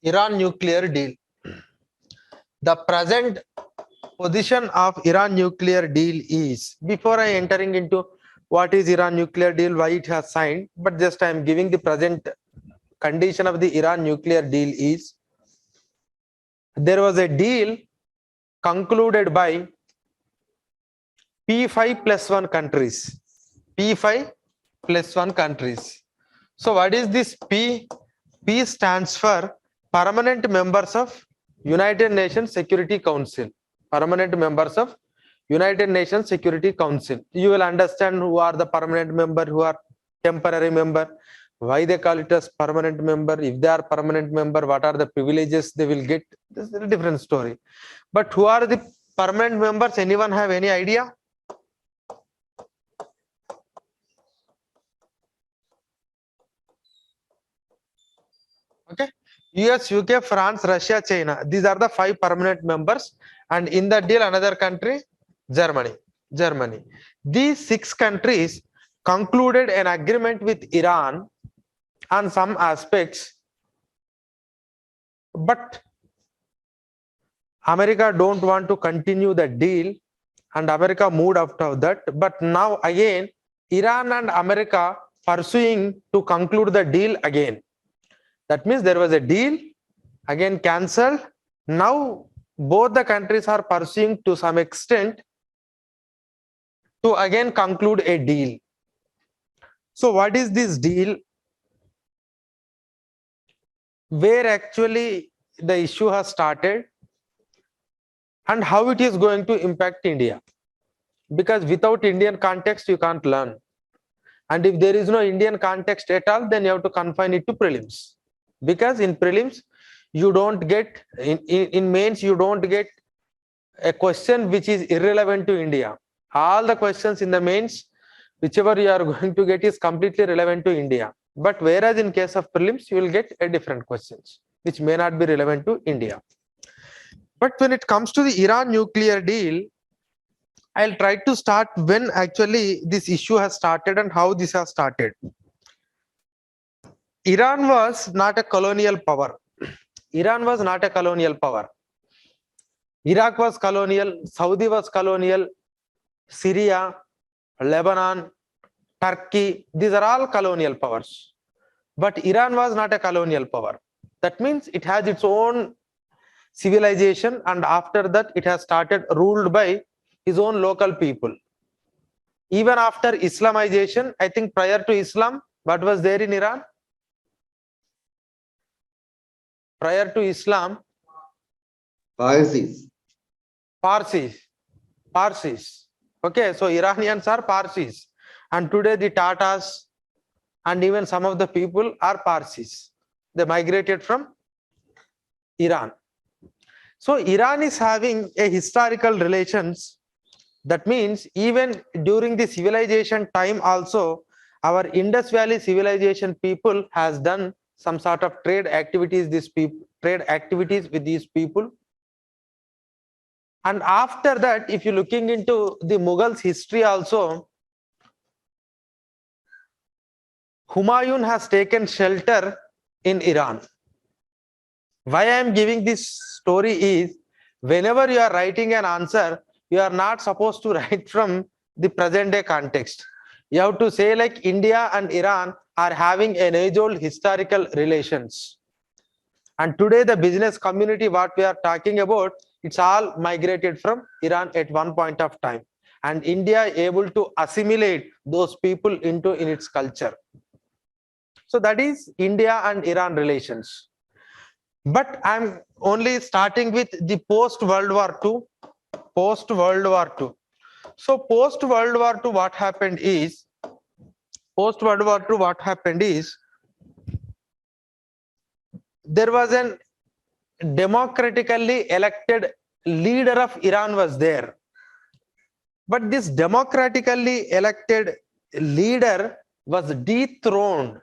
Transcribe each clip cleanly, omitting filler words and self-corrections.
Iran nuclear deal. The present position of Iran nuclear deal is, before I entering into what is Iran nuclear deal, why it has signed, but just I am giving the present condition of the Iran nuclear deal is, there was a deal concluded by P5 plus 1 countries. P5 plus 1 countries. So what is this P? P stands for permanent members of United Nations Security Council. Permanent members of United Nations Security Council. You will understand who are the permanent member, who are temporary member, why they call it as permanent member. If they are permanent member, what are the privileges they will get? This is a different story. But who are the permanent members? Anyone have any idea? Okay. US, UK, France, Russia, China. These are the 5 permanent members. And in the deal, another country, Germany. Germany. These 6 countries concluded an agreement with Iran on some aspects. But America don't want to continue the deal. And America moved out of that. But now again, Iran and America pursuing to conclude the deal again. That means there was a deal, again cancelled. Now both the countries are pursuing to some extent to again conclude a deal. So what is this deal? Where actually the issue has started and how it is going to impact India? Because without Indian context, you can't learn. And if there is no Indian context at all, then you have to confine it to prelims. Because in prelims, you don't get, in mains, you don't get a question which is irrelevant to India. All the questions in the mains, whichever you are going to get is completely relevant to India. But whereas in case of prelims, you will get a different questions, which may not be relevant to India. But when it comes to the Iran nuclear deal, I'll try to start when actually this issue has started and how this has started. Iran was not a colonial power. Iran was not a colonial power. Iraq was colonial, Saudi was colonial, Syria, Lebanon, Turkey, these are all colonial powers. But Iran was not a colonial power. That means it has its own civilization, and after that it has started ruled by his own local people. Even after Islamization, I think prior to Islam, what was there in Iran? Prior to Islam, Parsis. Parsis. Okay, so Iranians are Parsis, and today the Tatas and even some of the people are Parsis. They migrated from Iran. So Iran is having a historical relations. That means even during the civilization time also, our Indus Valley civilization people has done some sort of trade activities with these people. And after that, if you're looking into the Mughals history also, Humayun has taken shelter in Iran. Why I am giving this story is, whenever you are writing an answer, you are not supposed to write from the present day context. You have to say like India and Iran are having an age-old historical relations. And today the business community, what we are talking about, it's all migrated from Iran at one point of time. And India able to assimilate those people in its culture. So that is India and Iran relations. But I'm only starting with the post-World War II. Post-World War II. So post-World War II, what happened is, there was an democratically elected leader of Iran was there. But this democratically elected leader was dethroned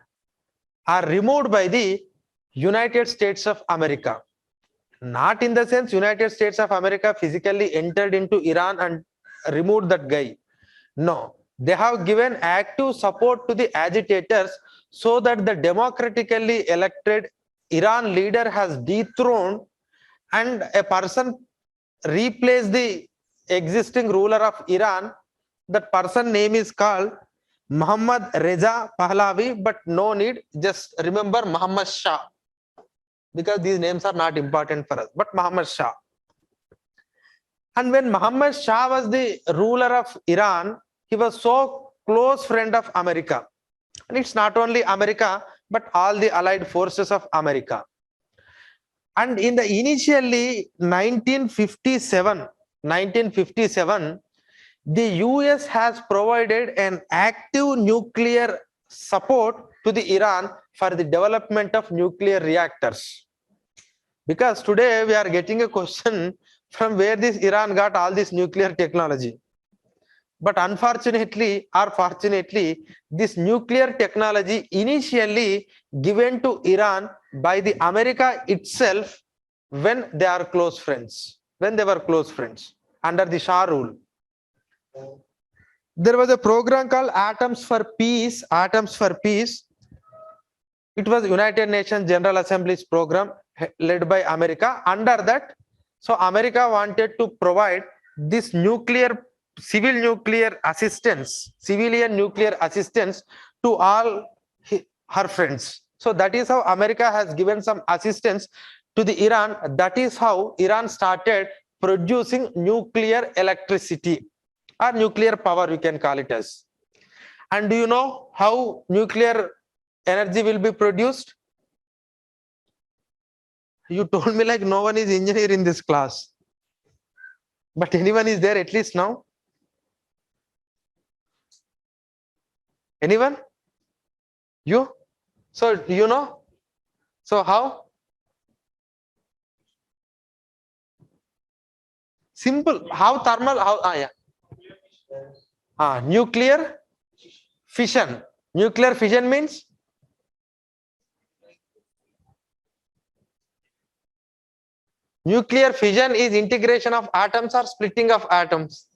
or removed by the United States of America. Not in the sense United States of America physically entered into Iran and removed that guy. No, they have given active support to the agitators so that the democratically elected Iran leader has dethroned and a person replaced the existing ruler of Iran. That person name is called Muhammad Reza Pahlavi, but no need, just remember Muhammad Shah, because these names are not important for us, but Muhammad Shah. And when Muhammad Shah was the ruler of Iran, he was so close friend of America. And it's not only America, but all the allied forces of America. And in the initially 1957, the US has provided an active nuclear support to the Iran for the development of nuclear reactors. Because today we are getting a question from where this Iran got all this nuclear technology. But unfortunately or fortunately, this nuclear technology initially given to Iran by the America itself when they are close friends, when they were close friends under the Shah rule. There was a program called Atoms for Peace. Atoms for Peace. It was United Nations General Assembly's program led by America. Under that, so America wanted to provide this civilian nuclear assistance to all her friends. So that is how America has given some assistance to the Iran. That is how Iran started producing nuclear electricity or nuclear power, you can call it as. And do you know how nuclear energy will be produced? You told me like no one is engineer in this class, but anyone is there at least now? Anyone? You? So you know? So how? Simple. How thermal? How? Yeah. Nuclear fission. Nuclear fission means nuclear fission is integration of atoms or splitting of atoms.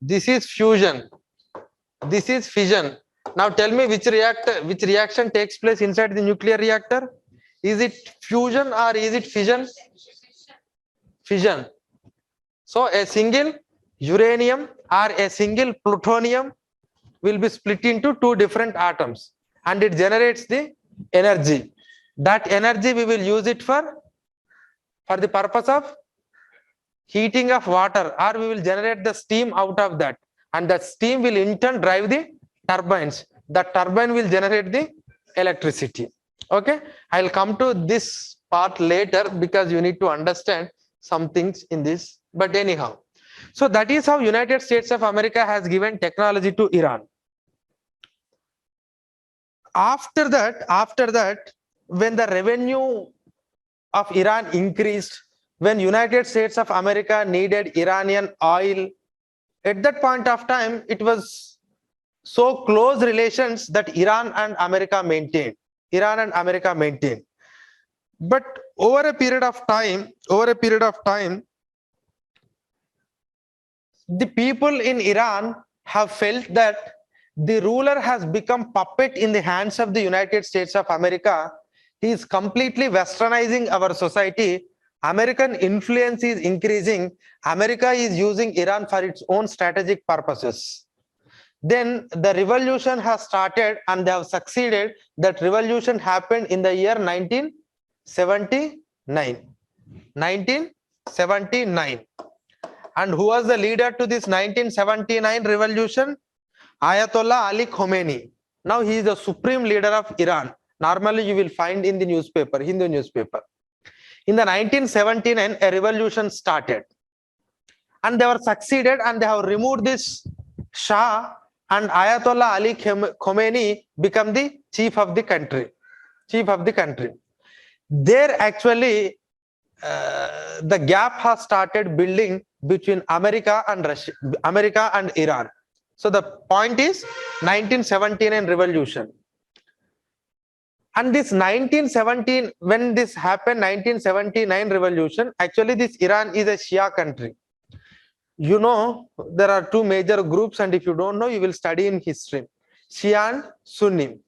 This is fusion. This is fission. Now tell me which reaction takes place inside the nuclear reactor? Is it fusion or is it fission? Fission. So a single uranium or a single plutonium will be split into two different atoms and it generates the energy. That energy we will use it for the purpose of heating of water, or we will generate the steam out of that, and that steam will in turn drive the turbines. The turbine will generate the electricity. Okay, I'll come to this part later because you need to understand some things in this, but anyhow, so that is how United States of America has given technology to Iran. After that, when the revenue of Iran increased, when United States of America needed Iranian oil, at that point of time, it was so close relations that Iran and America maintained. But over a period of time, the people in Iran have felt that the ruler has become puppet in the hands of the United States of America. He is completely westernizing our society. American influence is increasing. America is using Iran for its own strategic purposes. Then the revolution has started and they have succeeded. That revolution happened in the year 1979. And who was the leader to this 1979 revolution? Ayatollah Ali Khomeini. Now he is the supreme leader of Iran. Normally you will find in the newspaper, Hindu newspaper. In the 1979, a revolution started. And they were succeeded and they have removed this Shah, and Ayatollah Ali Khomeini become the chief of the country. There actually the gap has started building between America and Iran. So the point is 1979 revolution. And this 1917, when this happened, 1979 revolution, actually this Iran is a Shia country. You know, there are two major groups, and if you don't know, you will study in history, Shia and Sunni.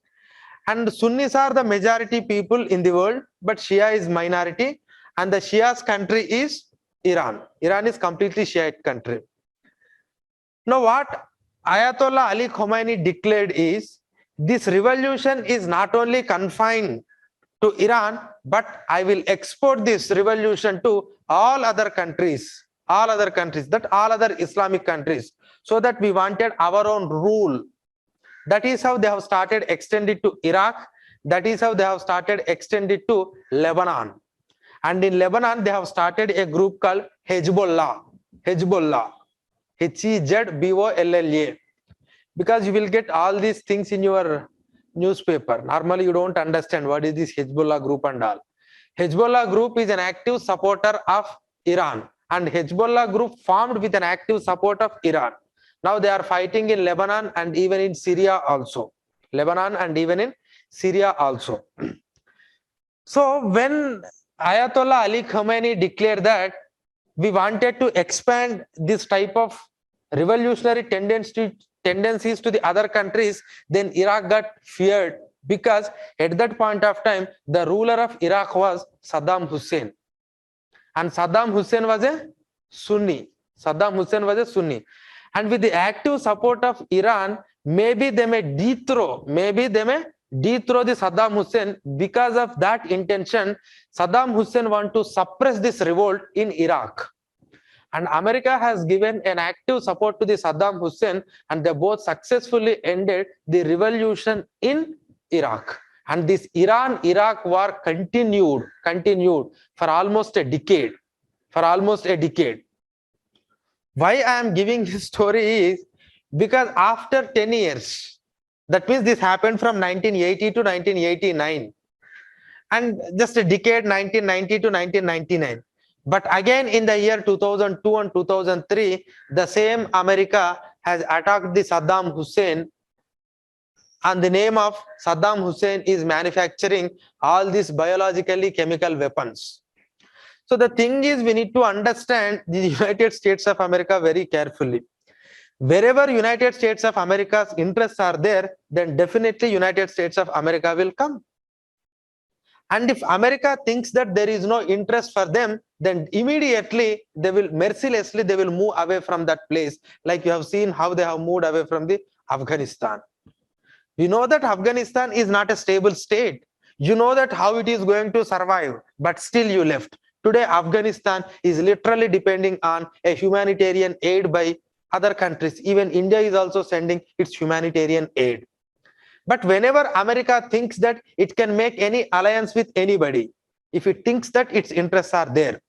And Sunnis are the majority people in the world, but Shia is minority, and the Shia's country is Iran. Iran is completely Shiite country. Now what Ayatollah Ali Khomeini declared is, this revolution is not only confined to Iran, but I will export this revolution to all other countries, all other Islamic countries, so that we wanted our own rule. That is how they have started extended to Iraq. That is how they have started extended to Lebanon. And in Lebanon, they have started a group called Hezbollah. Hezbollah. Hezbolla. Because you will get all these things in your newspaper. Normally, you don't understand what is this Hezbollah group and all. Hezbollah group is an active supporter of Iran. And Hezbollah group formed with an active support of Iran. Now they are fighting in Lebanon and even in Syria also. Lebanon and even in Syria also. So when Ayatollah Ali Khamenei declared that we wanted to expand this type of revolutionary tendencies to the other countries, then Iraq got feared, because at that point of time, the ruler of Iraq was Saddam Hussein. And Saddam Hussein was a Sunni. Saddam Hussein was a Sunni. And with the active support of Iran, maybe they may dethrone the Saddam Hussein. Because of that intention, Saddam Hussein want to suppress this revolt in Iraq. And America has given an active support to the Saddam Hussein, and they both successfully ended the revolution in Iraq. And this Iran-Iraq war continued for almost a decade. Why I am giving this story is because after 10 years, that means this happened from 1980 to 1989, and just a decade, 1990 to 1999. But again, in the year 2002 and 2003, the same America has attacked the Saddam Hussein, and the name of Saddam Hussein is manufacturing all these biologically chemical weapons. So the thing is, we need to understand the United States of America very carefully. Wherever United States of America's interests are there, then definitely United States of America will come. And if America thinks that there is no interest for them, then immediately they will mercilessly move away from that place. Like you have seen how they have moved away from the Afghanistan. You know that Afghanistan is not a stable state. You know that how it is going to survive, but still you left. Today, Afghanistan is literally depending on a humanitarian aid by other countries. Even India is also sending its humanitarian aid. But whenever America thinks that it can make any alliance with anybody, if it thinks that its interests are there.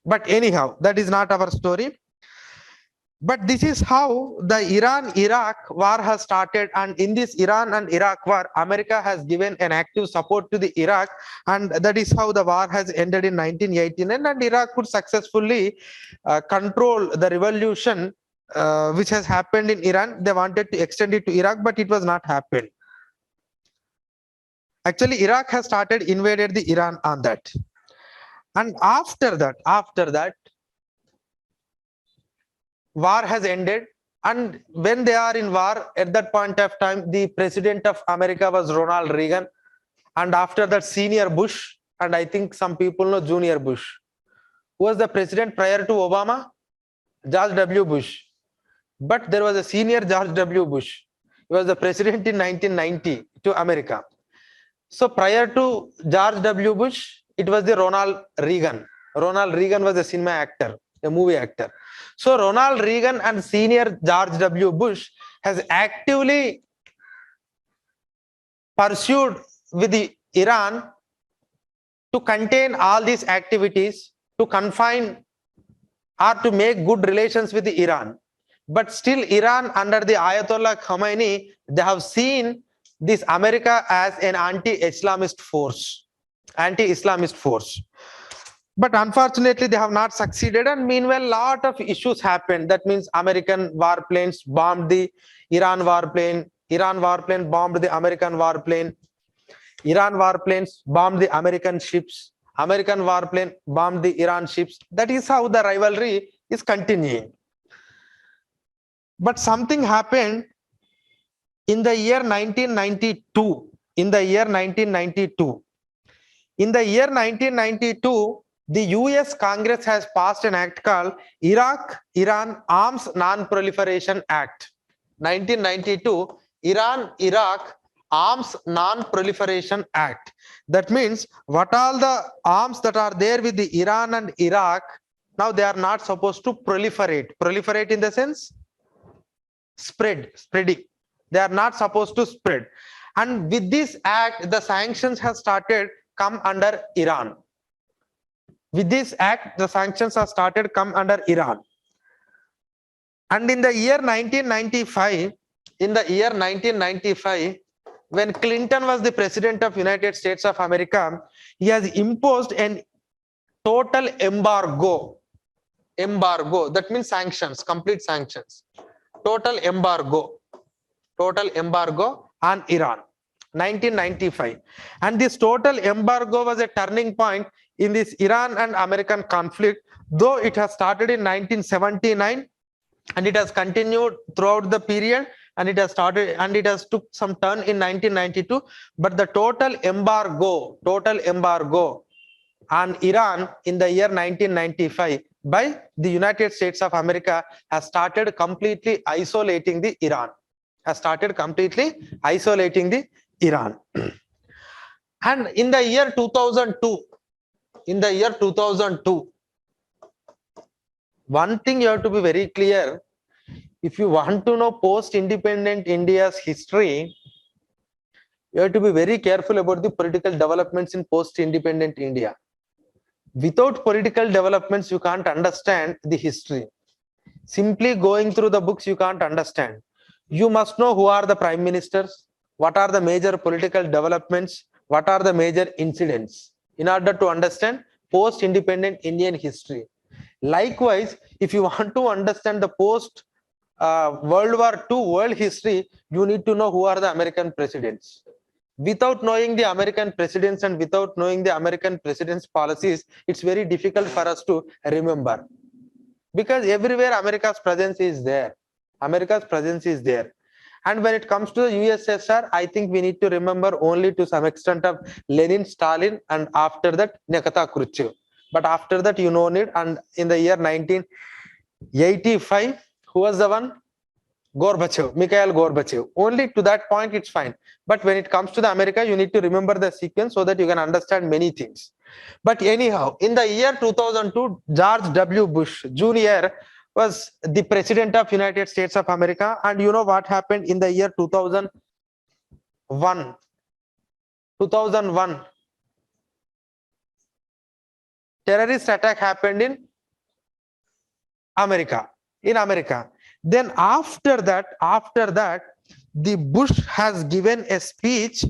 But anyhow, that is not our story. But this is how the Iran-Iraq war has started, and in this Iran and Iraq war, America has given an active support to the Iraq, and that is how the war has ended in 1989, and Iraq could successfully control the revolution which has happened in Iran. They wanted to extend it to Iraq, but it was not happened. Actually, Iraq has started invaded the Iran on that. And after that, war has ended, and when they are in war, at that point of time, the president of America was Ronald Reagan, and after that, senior Bush, and I think some people know junior Bush. Who was the president prior to Obama? George W. Bush. But there was a senior George W. Bush. He was the president in 1990 to America. So prior to George W. Bush, it was the Ronald Reagan. Ronald Reagan was a cinema actor, a movie actor. So Ronald Reagan and senior George W. Bush has actively pursued with the Iran to contain all these activities, to confine or to make good relations with the Iran. But still Iran under the Ayatollah Khomeini, they have seen this America as an anti-Islamist force. But unfortunately, they have not succeeded. And meanwhile, a lot of issues happened. That means American warplanes bombed the Iran warplane. Iran warplane bombed the American warplane. Iran warplanes bombed the American ships. American warplane bombed the Iran ships. That is how the rivalry is continuing. But something happened in the year 1992. in the year 1992. In the year 1992, the US Congress has passed an act called Iraq-Iran Arms Non-Proliferation Act. 1992, Iran-Iraq Arms Non-Proliferation Act. That means what all the arms that are there with the Iran and Iraq, now they are not supposed to proliferate. Proliferate in the sense spreading. They are not supposed to spread. And with this act, the sanctions have started come under Iran. With this act, the sanctions are started come under Iran. And in the year 1995, when Clinton was the president of United States of America, he has imposed an total embargo. Embargo, that means sanctions, complete sanctions. Total embargo on Iran. 1995. And this total embargo was a turning point in this Iran and American conflict, though it has started in 1979 and it has continued throughout the period, and it has took some turn in 1992. But the total embargo on Iran in the year 1995 by the United States of America has started completely isolating the Iran. And in the year 2002, one thing you have to be very clear, if you want to know post-independent India's history, you have to be very careful about the political developments in post-independent India. Without political developments, you can't understand the history. Simply going through the books, you can't understand. You must know who are the prime ministers, what are the major political developments, what are the major incidents, in order to understand post-independent Indian history. Likewise, if you want to understand the post World War II world history, you need to know who are the American presidents. Without knowing the American presidents and without knowing the American presidents' policies, it's very difficult for us to remember. Because everywhere America's presence is there. And when it comes to the USSR, I think we need to remember only to some extent of Lenin, Stalin, and after that Nikita Khrushchev. But after that, you know it. And in the year 1985, who was the one? Mikhail Gorbachev. Only to that point, it's fine. But when it comes to the America, you need to remember the sequence so that you can understand many things. But anyhow, in the year 2002, George W. Bush Jr. was the president of United States of America. And you know what happened in the year 2001? Terrorist attack happened in America. Then after that, the Bush has given a speech,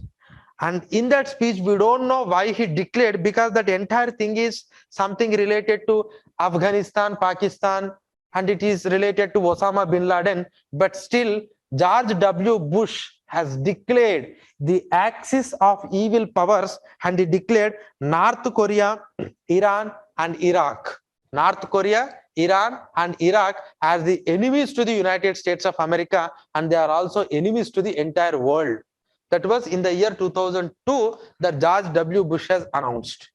and in that speech, we don't know why he declared, because that entire thing is something related to Afghanistan, Pakistan, and it is related to Osama bin Laden. But still, George W. Bush has declared the axis of evil powers, and he declared North Korea, Iran, and Iraq. North Korea, Iran, and Iraq are the enemies to the United States of America, and they are also enemies to the entire world. That was in the year 2002 that George W. Bush has announced.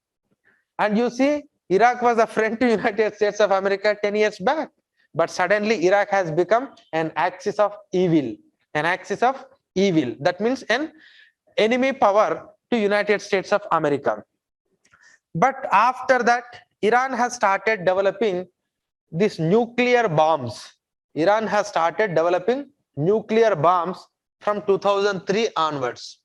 And you see, Iraq was a friend to the United States of America 10 years back. But suddenly Iraq has become an axis of evil. That means an enemy power to United States of America. But after that, Iran has started developing these nuclear bombs. Iran has started developing nuclear bombs from 2003 onwards.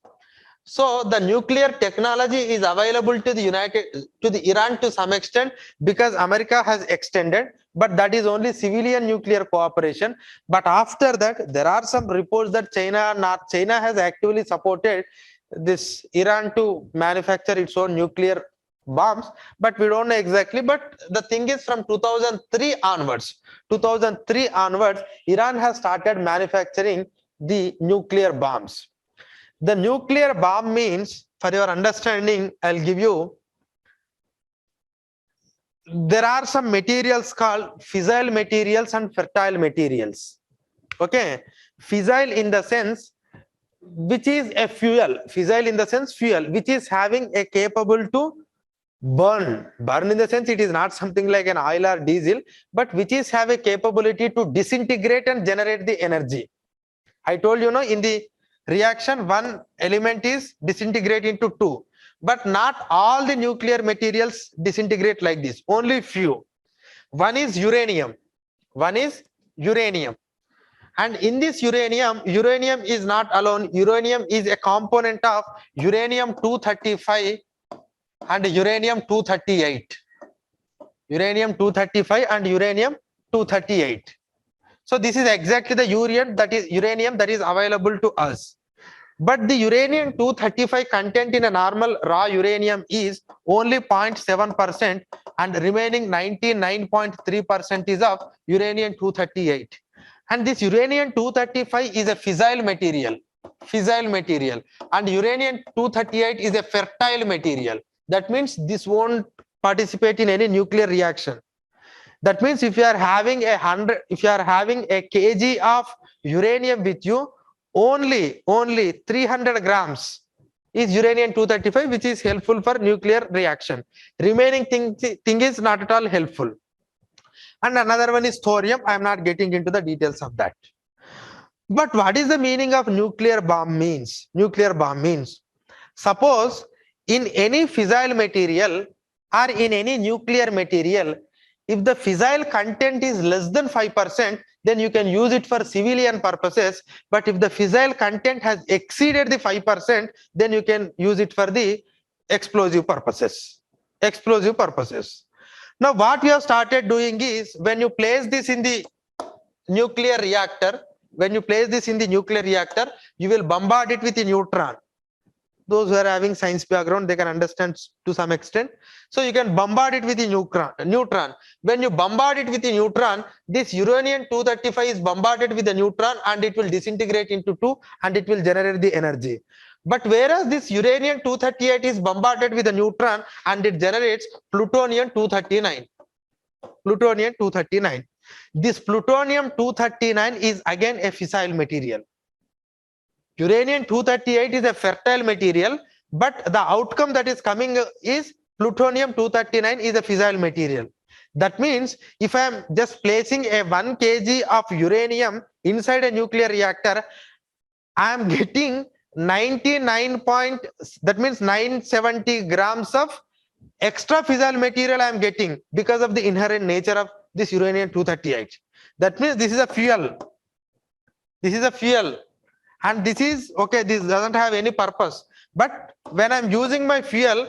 So the nuclear technology is available to the Iran to some extent, because America has extended, but that is only civilian nuclear cooperation. But after that, there are some reports that China has actively supported this Iran to manufacture its own nuclear bombs, but we don't know exactly. But the thing is, from 2003 onwards, Iran has started manufacturing the nuclear bombs. The nuclear bomb means, for your understanding, I'll give you, there are some materials called fissile materials and fertile materials. Okay, fissile in the sense, which is a fuel, fissile in the sense fuel, which is having a capable to burn in the sense it is not something like an oil or diesel, but which is have a capability to disintegrate and generate the energy. I told you, in the reaction, one element is disintegrate into two, but not all the nuclear materials disintegrate like this, only few. One is uranium. And in this uranium is not alone. Uranium is a component of uranium-235 and uranium-238. Uranium-235 and uranium-238. So this is exactly the uranium that is available to us. But the uranium-235 content in a normal raw uranium is only 0.7%, and remaining 99.3% is of uranium-238. And this uranium-235 is a fissile material, and uranium-238 is a fertile material. That means this won't participate in any nuclear reaction. That means if you are having a kg of uranium with you, only 300 grams is uranium-235, which is helpful for nuclear reaction. Remaining thing is not at all helpful. And another one is thorium. I am not getting into the details of that. But what is the meaning of nuclear bomb means? Nuclear bomb means, suppose in any fissile material or in any nuclear material, if the fissile content is less than 5%, then you can use it for civilian purposes. But if the fissile content has exceeded the 5%, then you can use it for the explosive purposes. Now what we have started doing is, when you place this in the nuclear reactor, you will bombard it with a neutron. Those who are having science background, they can understand to some extent. So you can bombard it with a neutron. When you bombard it with a neutron, this uranium-235 is bombarded with a neutron, and it will disintegrate into two, and it will generate the energy. But whereas this uranium-238 is bombarded with a neutron, and it generates plutonium-239. This plutonium-239 is again a fissile material. Uranium-238 is a fertile material, but the outcome that is coming is plutonium-239 is a fissile material. That means if I am just placing a 1 kg of uranium inside a nuclear reactor, I am getting 970 grams of extra fissile material I am getting because of the inherent nature of this uranium-238. That means this is a fuel. And this is okay, this doesn't have any purpose. But when I'm using my fuel,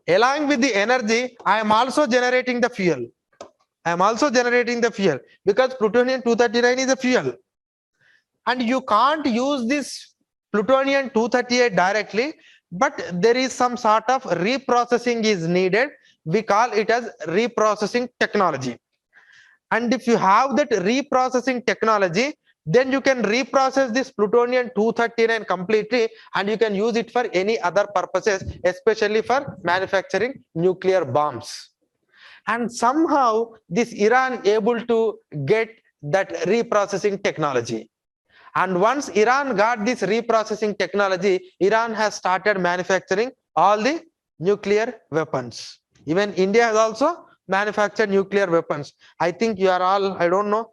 along with the energy, I am also generating the fuel. Because plutonium-239 is a fuel. And you can't use this plutonium-238 directly, but there is some sort of reprocessing is needed. We call it as reprocessing technology. And if you have that reprocessing technology, then you can reprocess this plutonium-239 completely, and you can use it for any other purposes, especially for manufacturing nuclear bombs. And somehow this Iran able to get that reprocessing technology. And once Iran got this reprocessing technology, Iran has started manufacturing all the nuclear weapons. Even India has also manufactured nuclear weapons. I think you are all, I don't know,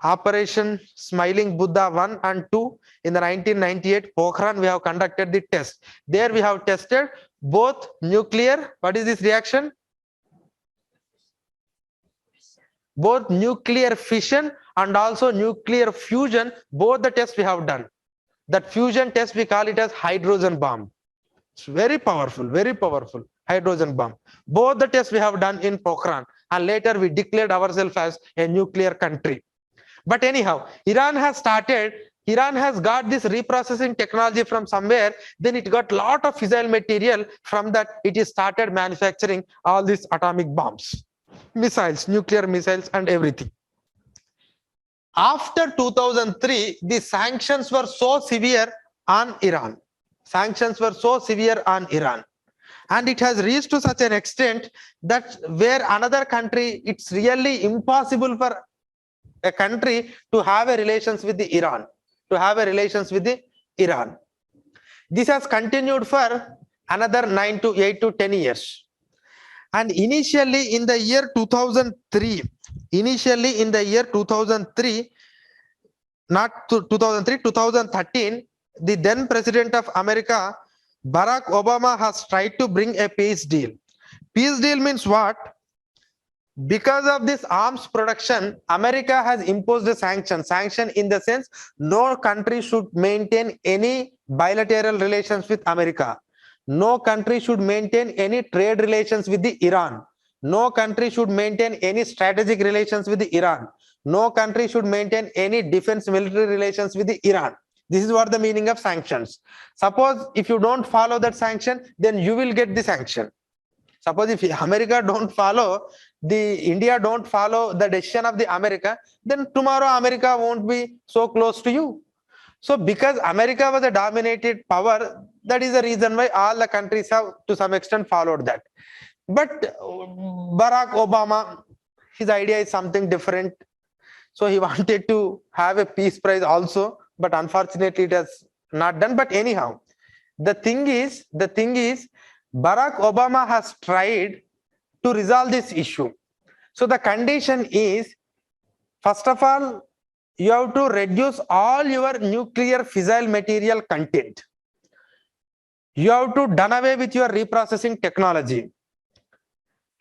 Operation Smiling Buddha 1 and 2 in the 1998 Pokhran, we have conducted the test. There we have tested both nuclear, what is this reaction? Both nuclear fission and also nuclear fusion, both the tests we have done. That fusion test, we call it as hydrogen bomb. It's very powerful hydrogen bomb. Both the tests we have done in Pokhran, and later we declared ourselves as a nuclear country. But anyhow, Iran has got this reprocessing technology from somewhere, then it got lot of fissile material. From that, it is started manufacturing all these atomic bombs, missiles, nuclear missiles and everything. After 2003, the sanctions were so severe on Iran. And it has reached to such an extent that where another country, it's really impossible for a country to have a relations with the Iran, This has continued for another 9 to 8 to 10 years. And initially in the year 2003, not 2003, 2013, the then president of America, Barack Obama, has tried to bring a peace deal. Peace deal means what? Because of this arms production, America has imposed a sanction in the sense no country should maintain any bilateral relations with America. No country should maintain any trade relations with the Iran. No country should maintain any strategic relations with the Iran. No country should maintain any defense military relations with the Iran. This is what the meaning of sanctions. Suppose if you don't follow that sanction, then you will get the sanction. Suppose if America don't follow, India don't follow the decision of the America, then tomorrow America won't be so close to you. So because America was a dominated power, that is the reason why all the countries have to some extent followed that. But Barack Obama, his idea is something different. So he wanted to have a peace prize also, but unfortunately it has not done. But anyhow, the thing is, Barack Obama has tried to resolve this issue. So the condition is, first of all, you have to reduce all your nuclear fissile material content. You have to done away with your reprocessing technology.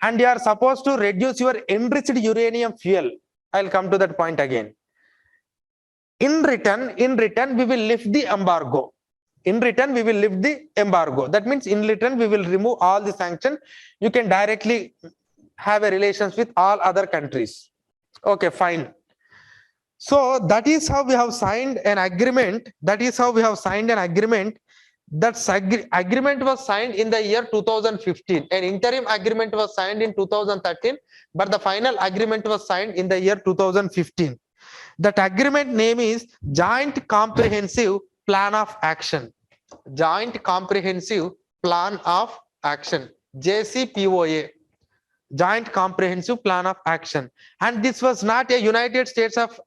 And you are supposed to reduce your enriched uranium fuel. I'll come to that point again. In return, we will lift the embargo. That means in return, we will remove all the sanctions. You can directly have a relations with all other countries. Okay, fine. So that is how we have signed an agreement. That agreement was signed in the year 2015. An interim agreement was signed in 2013, but the final agreement was signed in the year 2015. That agreement name is Joint Comprehensive Plan of Action. Joint Comprehensive Plan of Action, JCPOA. Joint Comprehensive Plan of Action. And this was not a United States of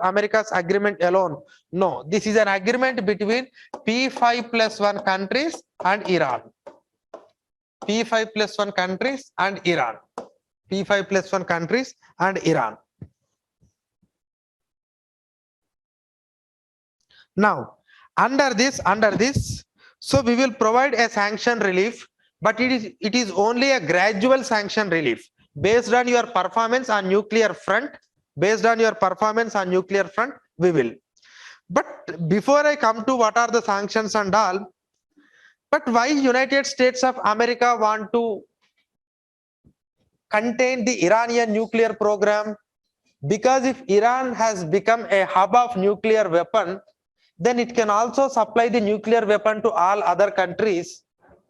America's agreement alone. No, this is an agreement between P5+1 countries and Iran. P5+1 countries and Iran. P5+1 countries and Iran. Now, under this, so we will provide a sanction relief, but it is only a gradual sanction relief based on your performance on nuclear front. We will. But before I come to what are the sanctions and all, but why United States of America want to contain the Iranian nuclear program? Because if Iran has become a hub of nuclear weapon, then it can also supply the nuclear weapon to all other countries,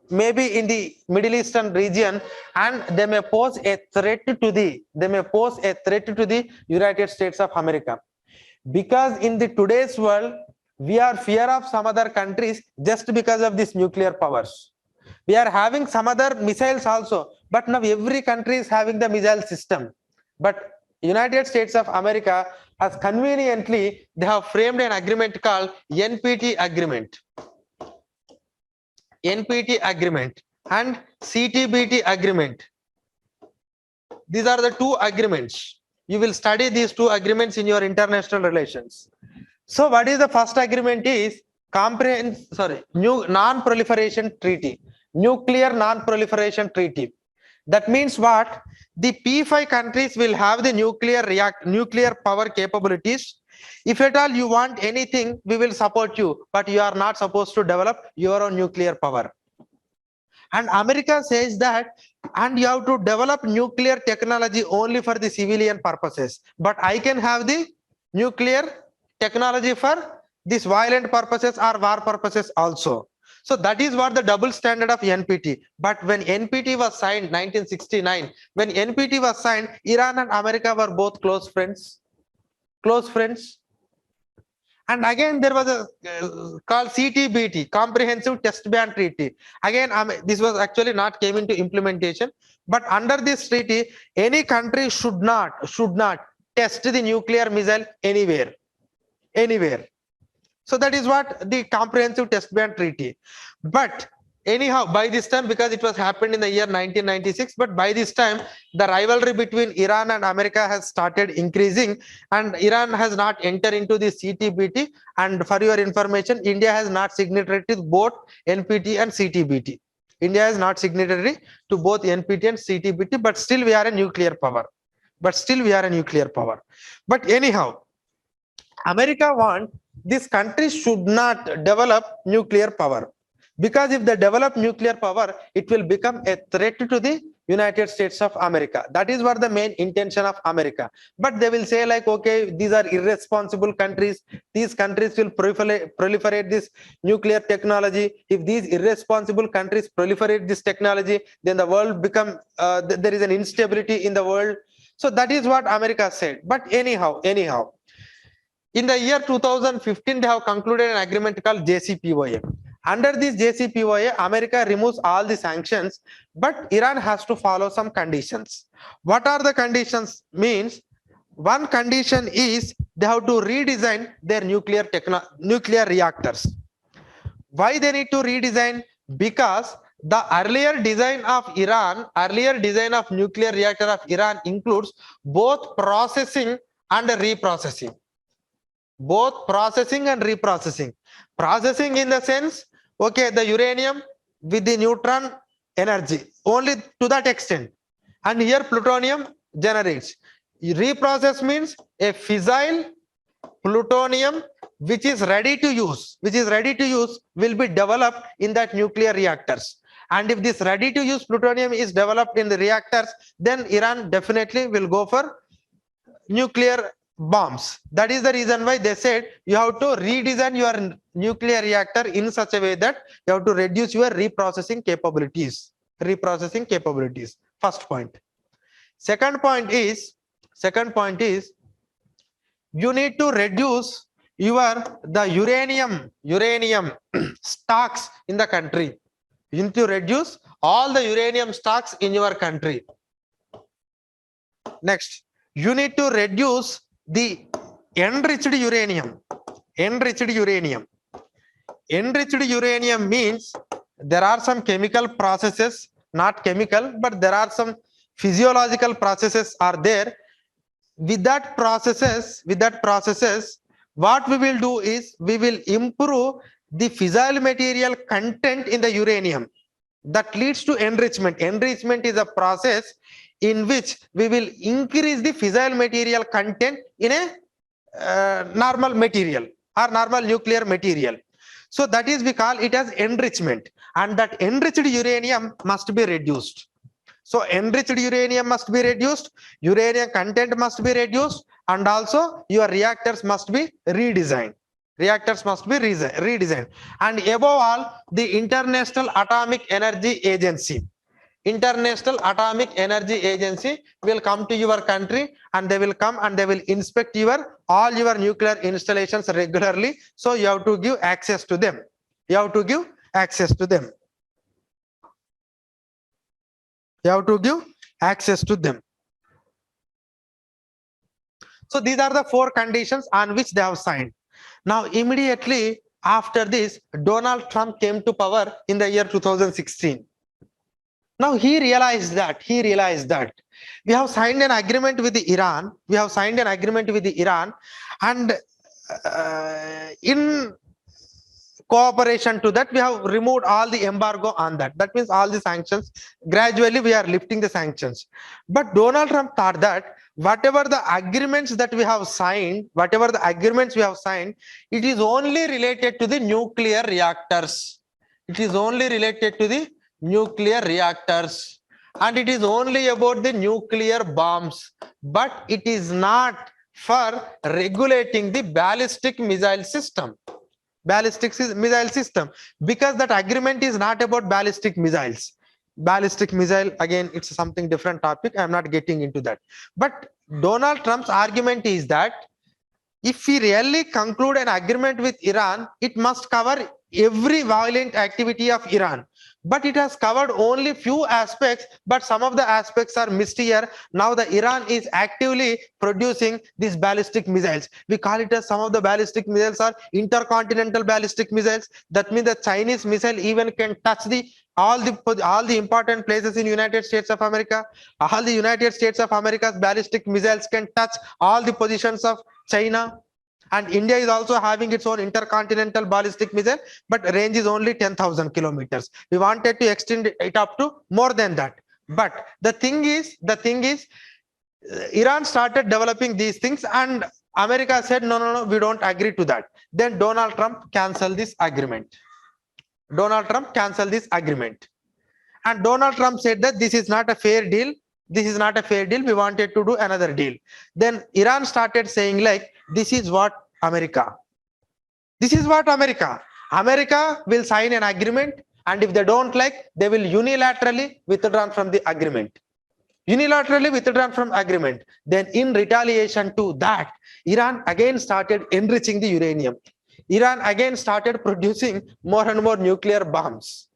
maybe in the Middle Eastern region, and they may pose a threat to the United States of America. Because in the today's world, we are fear of some other countries just because of these nuclear powers. We are having some other missiles also, but now every country is having the missile system. But United States of America has conveniently, they have framed an agreement called NPT agreement. NPT agreement and CTBT agreement. These are the two agreements. You will study these two agreements in your international relations. So what is the first agreement is non-proliferation treaty, nuclear non-proliferation treaty. That means what? The P5 countries will have the nuclear power capabilities. If at all you want anything, we will support you, but you are not supposed to develop your own nuclear power. And America says that, and you have to develop nuclear technology only for the civilian purposes. But I can have the nuclear technology for these violent purposes or war purposes also. So that is what the double standard of NPT. But when NPT was signed 1969, when NPT was signed, Iran and America were both close friends. And again, there was a called CTBT, Comprehensive Test Ban Treaty. Again, this was actually not came into implementation. But under this treaty, any country should not test the nuclear missile anywhere. So that is what the comprehensive test ban treaty. But anyhow, by this time, because it was happened in the year 1996, but by this time the rivalry between Iran and America has started increasing, and Iran has not entered into the CTBT. And for your information, India has not signatory to both NPT and CTBT. India is not signatory to both NPT and CTBT, but still we are a nuclear power. But anyhow, America want these countries should not develop nuclear power, because if they develop nuclear power, it will become a threat to the United States of America. That is what the main intention of America. But they will say like, okay, these are irresponsible countries. These countries will proliferate this nuclear technology. If these irresponsible countries proliferate this technology, then the world become, there is an instability in the world. So that is what America said. But anyhow, in the year 2015, they have concluded an agreement called JCPOA. Under this JCPOA, America removes all the sanctions, but Iran has to follow some conditions. What are the conditions? Means one condition is they have to redesign their nuclear reactors. Why they need to redesign? Because the earlier design of nuclear reactor of Iran includes both processing and reprocessing. Both processing and reprocessing. Processing in the sense, okay, the uranium with the neutron energy, only to that extent. And here plutonium generates. Reprocess means a fissile plutonium which is ready to use will be developed in that nuclear reactors. And if this ready to use plutonium is developed in the reactors, then Iran definitely will go for nuclear bombs. That is the reason why they said you have to redesign your nuclear reactor in such a way that you have to reduce your reprocessing capabilities. First point. Second point is you need to reduce the uranium stocks in the country. You need to reduce all the uranium stocks in your country. Next, you need to reduce the enriched uranium. Enriched uranium means there are some chemical processes, not chemical, but there are some physiological processes are there. With that processes, what we will do is we will improve the fissile material content in the uranium. That leads to enrichment. Enrichment is a process in which we will increase the fissile material content in a normal material or normal nuclear material. So that is, we call it as enrichment, and that enriched uranium must be reduced. So enriched uranium must be reduced, uranium content must be reduced, and also your reactors must be redesigned. And above all, the International Atomic Energy Agency will come to your country, and they will come and they will inspect all your nuclear installations regularly. So you have to give access to them. So these are the 4 conditions on which they have signed. Now immediately after this, Donald Trump came to power in the year 2016. Now he realized that we have signed an agreement with Iran. And in cooperation to that, we have removed all the embargo on that. That means all the sanctions. Gradually, we are lifting the sanctions. But Donald Trump thought that whatever the agreements we have signed, it is only related to the nuclear reactors. And it is only about the nuclear bombs, but it is not for regulating the ballistic missile system, because that agreement is not about ballistic missiles. Ballistic missile, again, it's something different topic. I'm not getting into that. But Donald Trump's argument is that if we really conclude an agreement with Iran, it must cover every violent activity of Iran, but it has covered only few aspects, but some of the aspects are missed here. Now the Iran is actively producing these ballistic missiles. We call it as some of the ballistic missiles are intercontinental ballistic missiles. That means the Chinese missile even can touch the all the important places in United States of America. All the United States of America's ballistic missiles can touch all the positions of China. And India is also having its own intercontinental ballistic missile, but range is only 10,000 kilometers. We wanted to extend it up to more than that. But the thing is, Iran started developing these things, and America said, no, we don't agree to that. Then Donald Trump canceled this agreement. Donald Trump canceled this agreement. And Donald Trump said that this is not a fair deal. This is not a fair deal. We wanted to do another deal. Then Iran started saying like, this is what America. This is what America. America will sign an agreement, and if they don't like, they will unilaterally withdraw from the agreement. Unilaterally withdrawn from agreement. Then in retaliation to that, Iran again started enriching the uranium. Iran again started producing more and more nuclear bombs.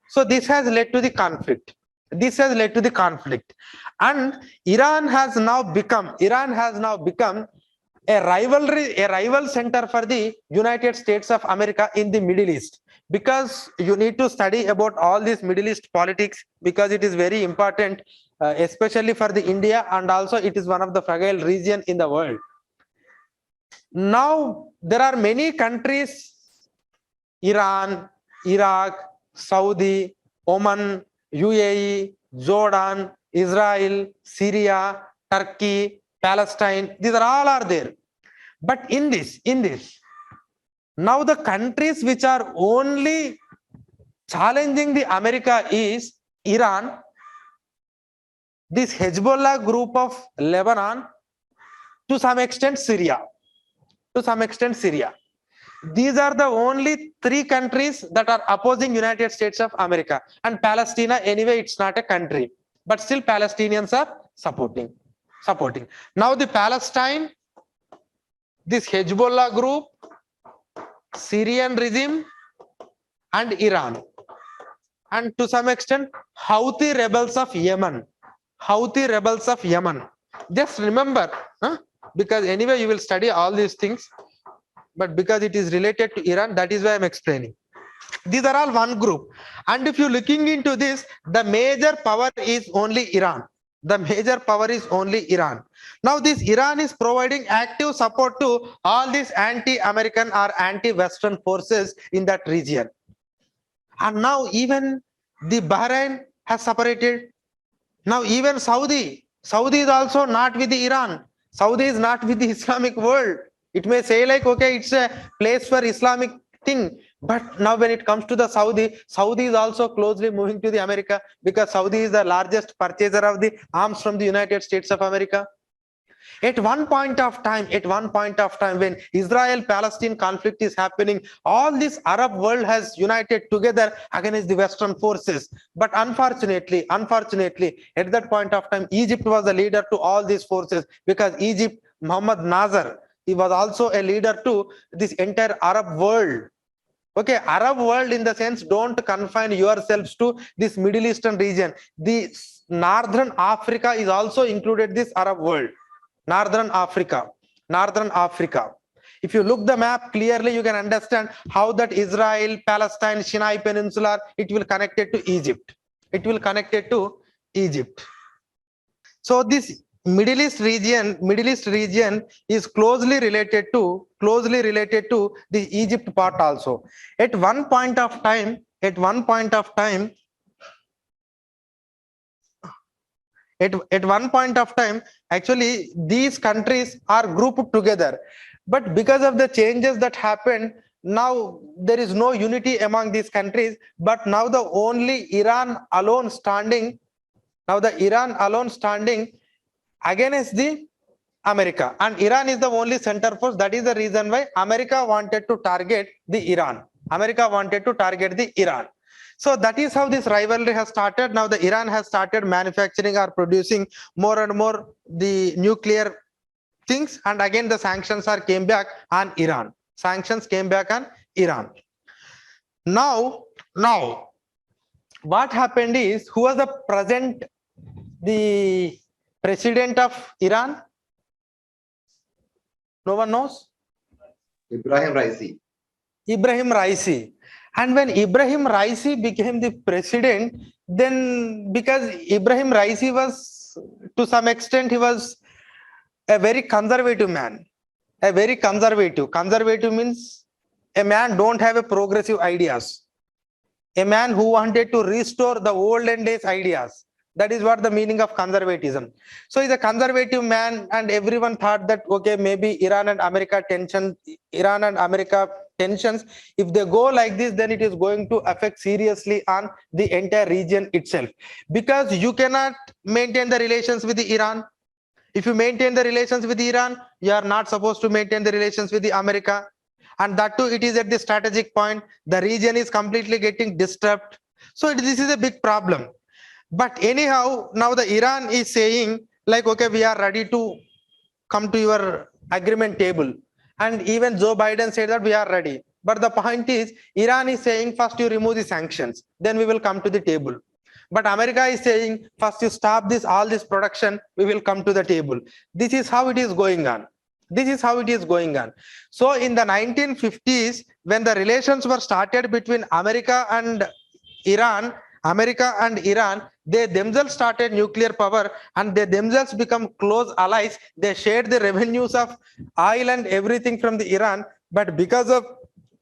So this has led to the conflict. This has led to the conflict. And Iran has now become a rival center for the United States of America in the Middle East. Because you need to study about all this Middle East politics, because it is very important, especially for the India, and also it is one of the fragile region in the world. Now there are many countries, Iran, Iraq, Saudi, Oman, UAE, Jordan, Israel, Syria, Turkey, Palestine. These are all are there. But in this, now the countries which are only challenging the America is Iran, this Hezbollah group of Lebanon, to some extent Syria. These are the only three countries that are opposing United States of America. And Palestine, anyway, it's not a country, but still Palestinians are supporting. Now the Palestine, this Hezbollah group, Syrian regime, and Iran, and to some extent Houthi rebels of Yemen. Just remember, because anyway you will study all these things, but because it is related to Iran, that is why I'm explaining. These are all one group. And if you're looking into this, the major power is only Iran. Now this Iran is providing active support to all these anti-American or anti-Western forces in that region. And now even the Bahrain has separated. Now even Saudi is also not with the Iran. Saudi is not with the Islamic world. It may say like, okay, it's a place for Islamic thing, but now when it comes to the Saudi is also closely moving to the America, because Saudi is the largest purchaser of the arms from the United States of America. At one point of time, when Israel-Palestine conflict is happening, all this Arab world has united together against the Western forces. But unfortunately, at that point of time, Egypt was the leader to all these forces, because Egypt, Muhammad Nasser, he was also a leader to this entire Arab world. Okay, Arab world in the sense, don't confine yourselves to this Middle Eastern region. The Northern Africa is also included this Arab world. Northern Africa. If you look the map clearly, you can understand how that Israel, Palestine, Sinai Peninsula, it will connect it to Egypt. So this Middle East region is closely related to the Egypt part also. At one point of time, actually these countries are grouped together, but because of the changes that happened, now there is no unity among these countries. But now the only Iran alone standing against the America, and Iran is the only center force. That is the reason why America wanted to target the Iran. So that is how this rivalry has started. Now the Iran has started manufacturing or producing more and more the nuclear things, and again the sanctions came back on Iran. Now, what happened is, who was the president of Iran? No one knows? Ibrahim Raisi. Ibrahim Raisi. And when Ibrahim Raisi became the president, then because Ibrahim Raisi was, to some extent, he was a very conservative man. A very conservative. Conservative means a man don't have a progressive ideas. A man who wanted to restore the olden days ideas. That is what the meaning of conservatism. So he's a conservative man, and everyone thought that, okay, maybe Iran and America tensions, if they go like this, then it is going to affect seriously on the entire region itself. Because you cannot maintain the relations with the Iran. If you maintain the relations with Iran, you are not supposed to maintain the relations with the America. And that too, it is at the strategic point. The region is completely getting disturbed. So this is a big problem. But anyhow, now the Iran is saying like, okay, we are ready to come to your agreement table. And even Joe Biden said that we are ready. But the point is, Iran is saying first you remove the sanctions, then we will come to the table. But America is saying first you stop all this production, we will come to the table. This is how it is going on. This is how it is going on. So in the 1950s, when the relations were started between America and Iran, they themselves started nuclear power, and they themselves become close allies. They shared the revenues of oil and everything from the Iran. But because of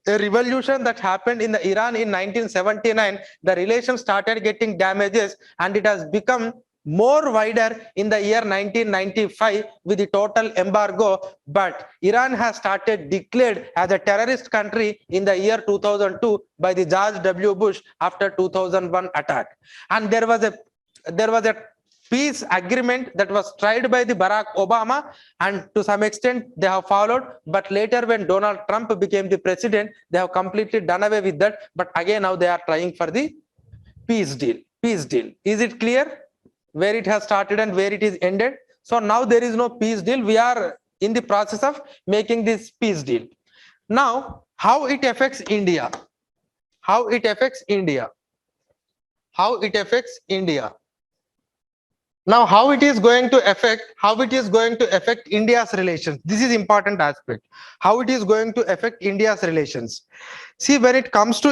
a revolution that happened in the Iran in 1979, the relations started getting damages, and it has become more wider in the year 1995 with the total embargo. But Iran has started declared as a terrorist country in the year 2002 by the George W. Bush after 2001 attack. And there was a peace agreement that was tried by the Barack Obama, and to some extent they have followed. But later, when Donald Trump became the president, they have completely done away with that. But again, now they are trying for the peace deal. Peace deal. Is it clear where it has started and where it is ended? So now there is no peace deal. We are in the process of making this peace deal. Now, how it affects India? How it affects India? How it affects India? Now, how it is going to affect India's relations? This is important aspect. How it is going to affect India's relations? See, when it comes to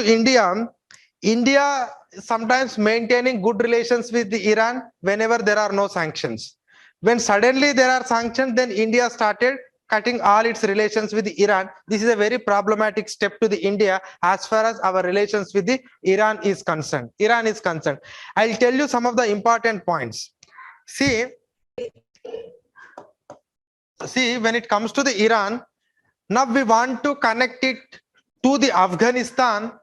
India sometimes maintaining good relations with the Iran whenever there are no sanctions. When suddenly there are sanctions, then India started cutting all its relations with Iran. This is a very problematic step to the India as far as our relations with the Iran is concerned. I'll tell you some of the important points. See, when it comes to the Iran, now we want to connect it to the Afghanistan,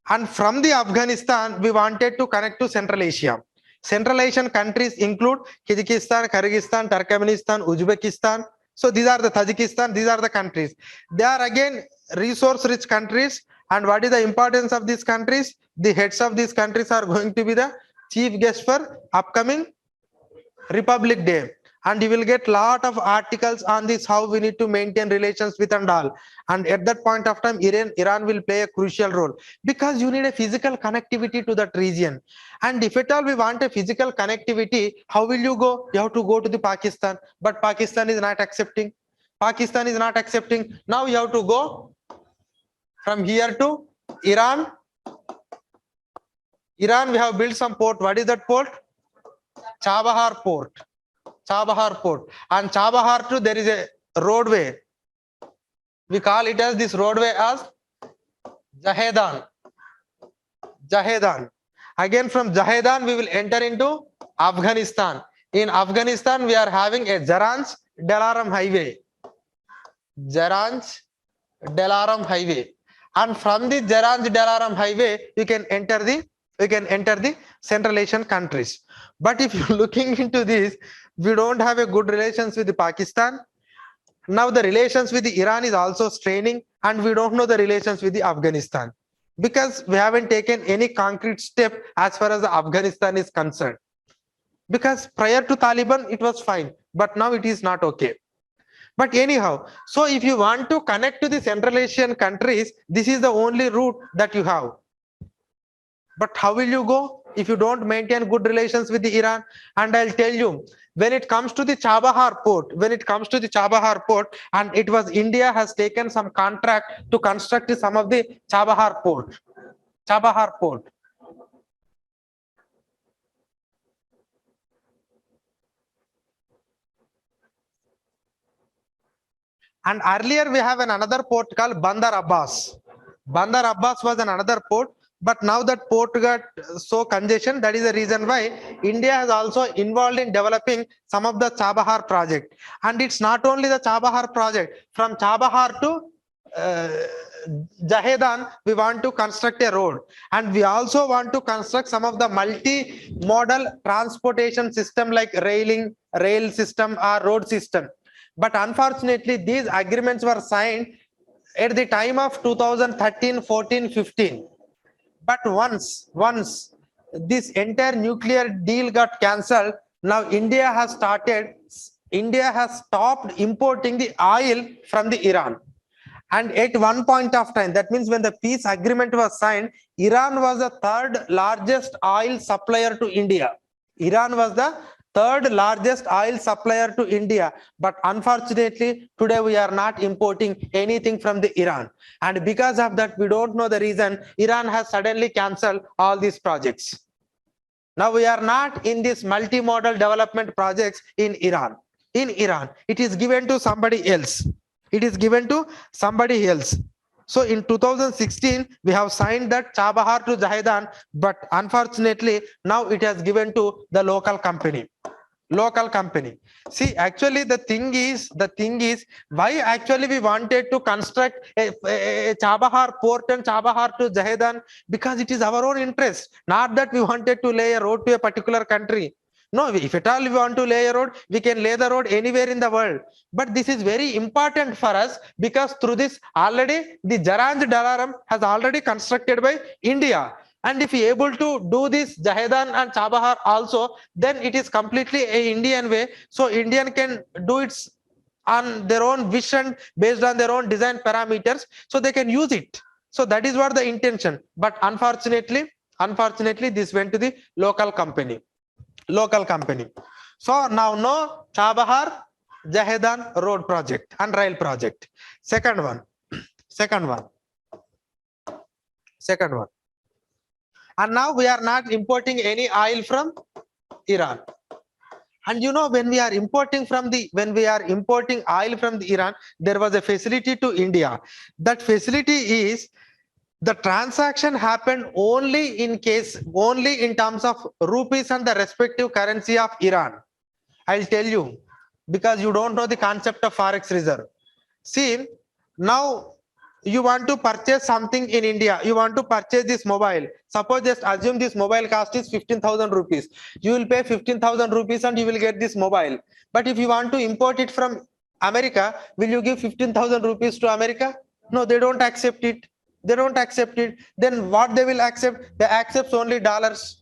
and from the Afghanistan, we wanted to connect to Central Asia. Central Asian countries include Kyrgyzstan, Kyrgyzstan, Turkmenistan, Uzbekistan. So these are the Tajikistan, these are the countries. They are again resource-rich countries. And what is the importance of these countries? The heads of these countries are going to be the chief guests for upcoming Republic Day, and you will get lot of articles on this, how we need to maintain relations with and all. And at that point of time, Iran will play a crucial role, because you need a physical connectivity to that region. And if at all we want a physical connectivity, how will you go? You have to go to the Pakistan, but Pakistan is not accepting. Now you have to go from here to Iran. We have built some port. What is that port? Chabahar port. And Chabahar too, there is a roadway. We call it as this roadway as Jahedan. Again, from Jahedan we will enter into Afghanistan. In Afghanistan we are having a Zaranj-Dalaram highway. And from the Zaranj-Dalaram highway you can enter the Central Asian countries. But if you're looking into this, we don't have a good relations with the Pakistan. Now the relations with the Iran is also straining, and we don't know the relations with the Afghanistan, because we haven't taken any concrete step as far as the Afghanistan is concerned. Because prior to Taliban, it was fine, but now it is not okay. But anyhow, so if you want to connect to the Central Asian countries, this is the only route that you have. But how will you go if you don't maintain good relations with the Iran? And I'll tell you, when it comes to the Chabahar port, and it was India has taken some contract to construct some of the Chabahar port. And earlier we have another port called Bandar Abbas. Bandar Abbas was another port, but now that port got so congestion, that is the reason why India has also involved in developing some of the Chabahar project. And it's not only the Chabahar project, from Chabahar to Jahedan, we want to construct a road, and we also want to construct some of the multi-modal transportation system like rail system or road system. But unfortunately, these agreements were signed at the time of 2013, 14, 15. But once this entire nuclear deal got cancelled, now India has stopped importing the oil from the Iran. And at one point of time, that means when the peace agreement was signed, Iran was the third largest oil supplier to India. Iran was the third largest oil supplier to India. But unfortunately, today we are not importing anything from the Iran. And because of that, we don't know the reason, Iran has suddenly cancelled all these projects. Now we are not in this multimodal development projects in Iran. In Iran, it is given to somebody else. So in 2016, we have signed that Chabahar to Jahedan, but unfortunately, now it has given to the local company. See, actually, the thing is, why actually we wanted to construct a Chabahar port and Chabahar to Jahedan? Because it is our own interest, not that we wanted to lay a road to a particular country. No, if at all we want to lay a road, we can lay the road anywhere in the world. But this is very important for us because through this already the Jaranj Dalaram has already constructed by India. And if we able to do this Jahedan and Chabahar also, then it is completely a Indian way. So Indian can do it on their own vision based on their own design parameters. So they can use it. So that is what the intention. But unfortunately, this went to the local company. So now no Chabahar Jahedan road project and rail project. Second one. And now we are not importing any oil from Iran. And you know, when we are importing oil from the Iran, there was a facility to India. That facility is the transaction happened only in terms of rupees and the respective currency of Iran. I'll tell you, because you don't know the concept of forex reserve. See, now you want to purchase something in India. You want to purchase this mobile. Suppose just assume this mobile cost is 15,000 rupees. You will pay 15,000 rupees and you will get this mobile. But if you want to import it from America, will you give 15,000 rupees to America? No, they don't accept it. Then what they will accept? They accept only dollars.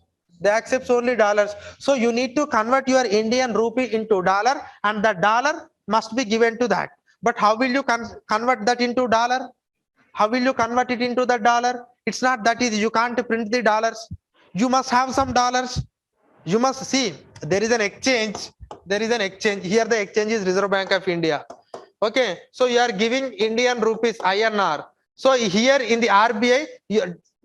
So you need to convert your Indian rupee into dollar, and the dollar must be given to that. But how will you convert that into dollar? How will you convert it into the dollar? It's not that easy. You can't print the dollars. You must have some dollars. You must see there is an exchange. Here the exchange is Reserve Bank of India. Okay, so you are giving Indian rupees INR. So here in the RBI,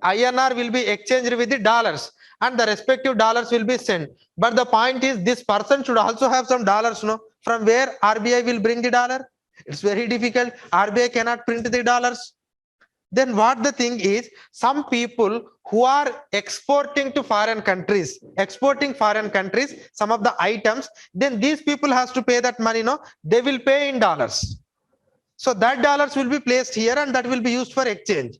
INR will be exchanged with the dollars, and the respective dollars will be sent. But the point is, this person should also have some dollars, no? From where RBI will bring the dollar? It's very difficult. RBI cannot print the dollars. Then what the thing is, some people who are exporting foreign countries, some of the items, then these people has to pay that money, no? They will pay in dollars. So that dollars will be placed here and that will be used for exchange.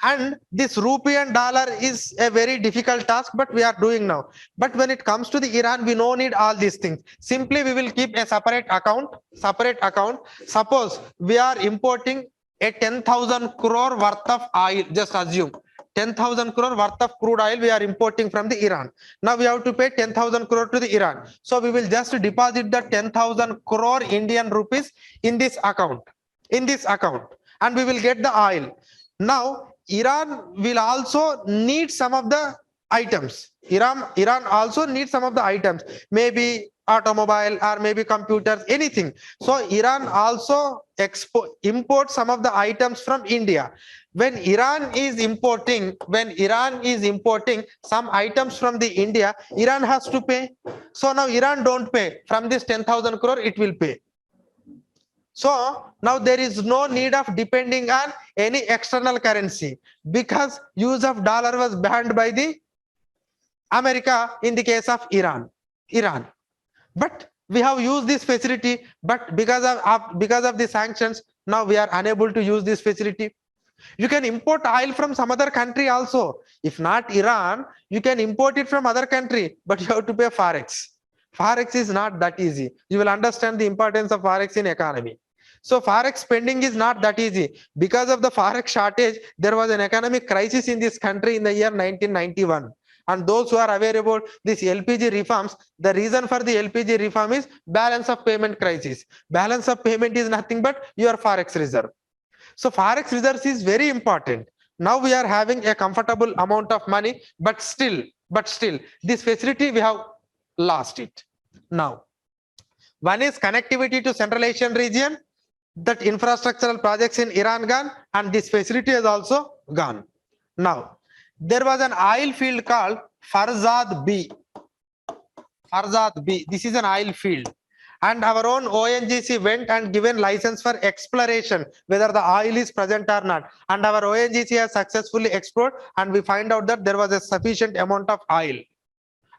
And this rupee and dollar is a very difficult task, but we are doing now. But when it comes to the Iran, we no need all these things. Simply we will keep a separate account. Suppose we are importing a 10,000 crore worth of oil. Just assume 10,000 crore worth of crude oil we are importing from the Iran. Now we have to pay 10,000 crore to the Iran. So we will just deposit the 10,000 crore Indian rupees in this account, and we will get the oil. Now Iran will also need some of the items. Iran also needs some of the items, maybe automobile or maybe computers, anything. So Iran also imports some of the items from India. When Iran is importing some items from the India, Iran has to pay. So now Iran don't pay. From this 10,000 crore, it will pay. So now there is no need of depending on any external currency, because use of dollar was banned by the America in the case of Iran. But we have used this facility, but because of the sanctions, now we are unable to use this facility. You can import oil from some other country also. If not Iran, you can import it from other country, but you have to pay forex. Forex is not that easy. You will understand the importance of forex in economy. So forex spending is not that easy. Because of the forex shortage, there was an economic crisis in this country in the year 1991. And those who are aware about this LPG reforms, the reason for the LPG reform is balance of payment crisis. Balance of payment is nothing but your forex reserve. So forex reserves is very important. Now we are having a comfortable amount of money, but still, this facility we have lost it. Now, one is connectivity to Central Asian region, that infrastructural projects in Iran gone, and this facility is also gone. Now, there was an oil field called Farzad B. This is an oil field. And our own ONGC went and given license for exploration, whether the oil is present or not. And our ONGC has successfully explored, and we find out that there was a sufficient amount of oil.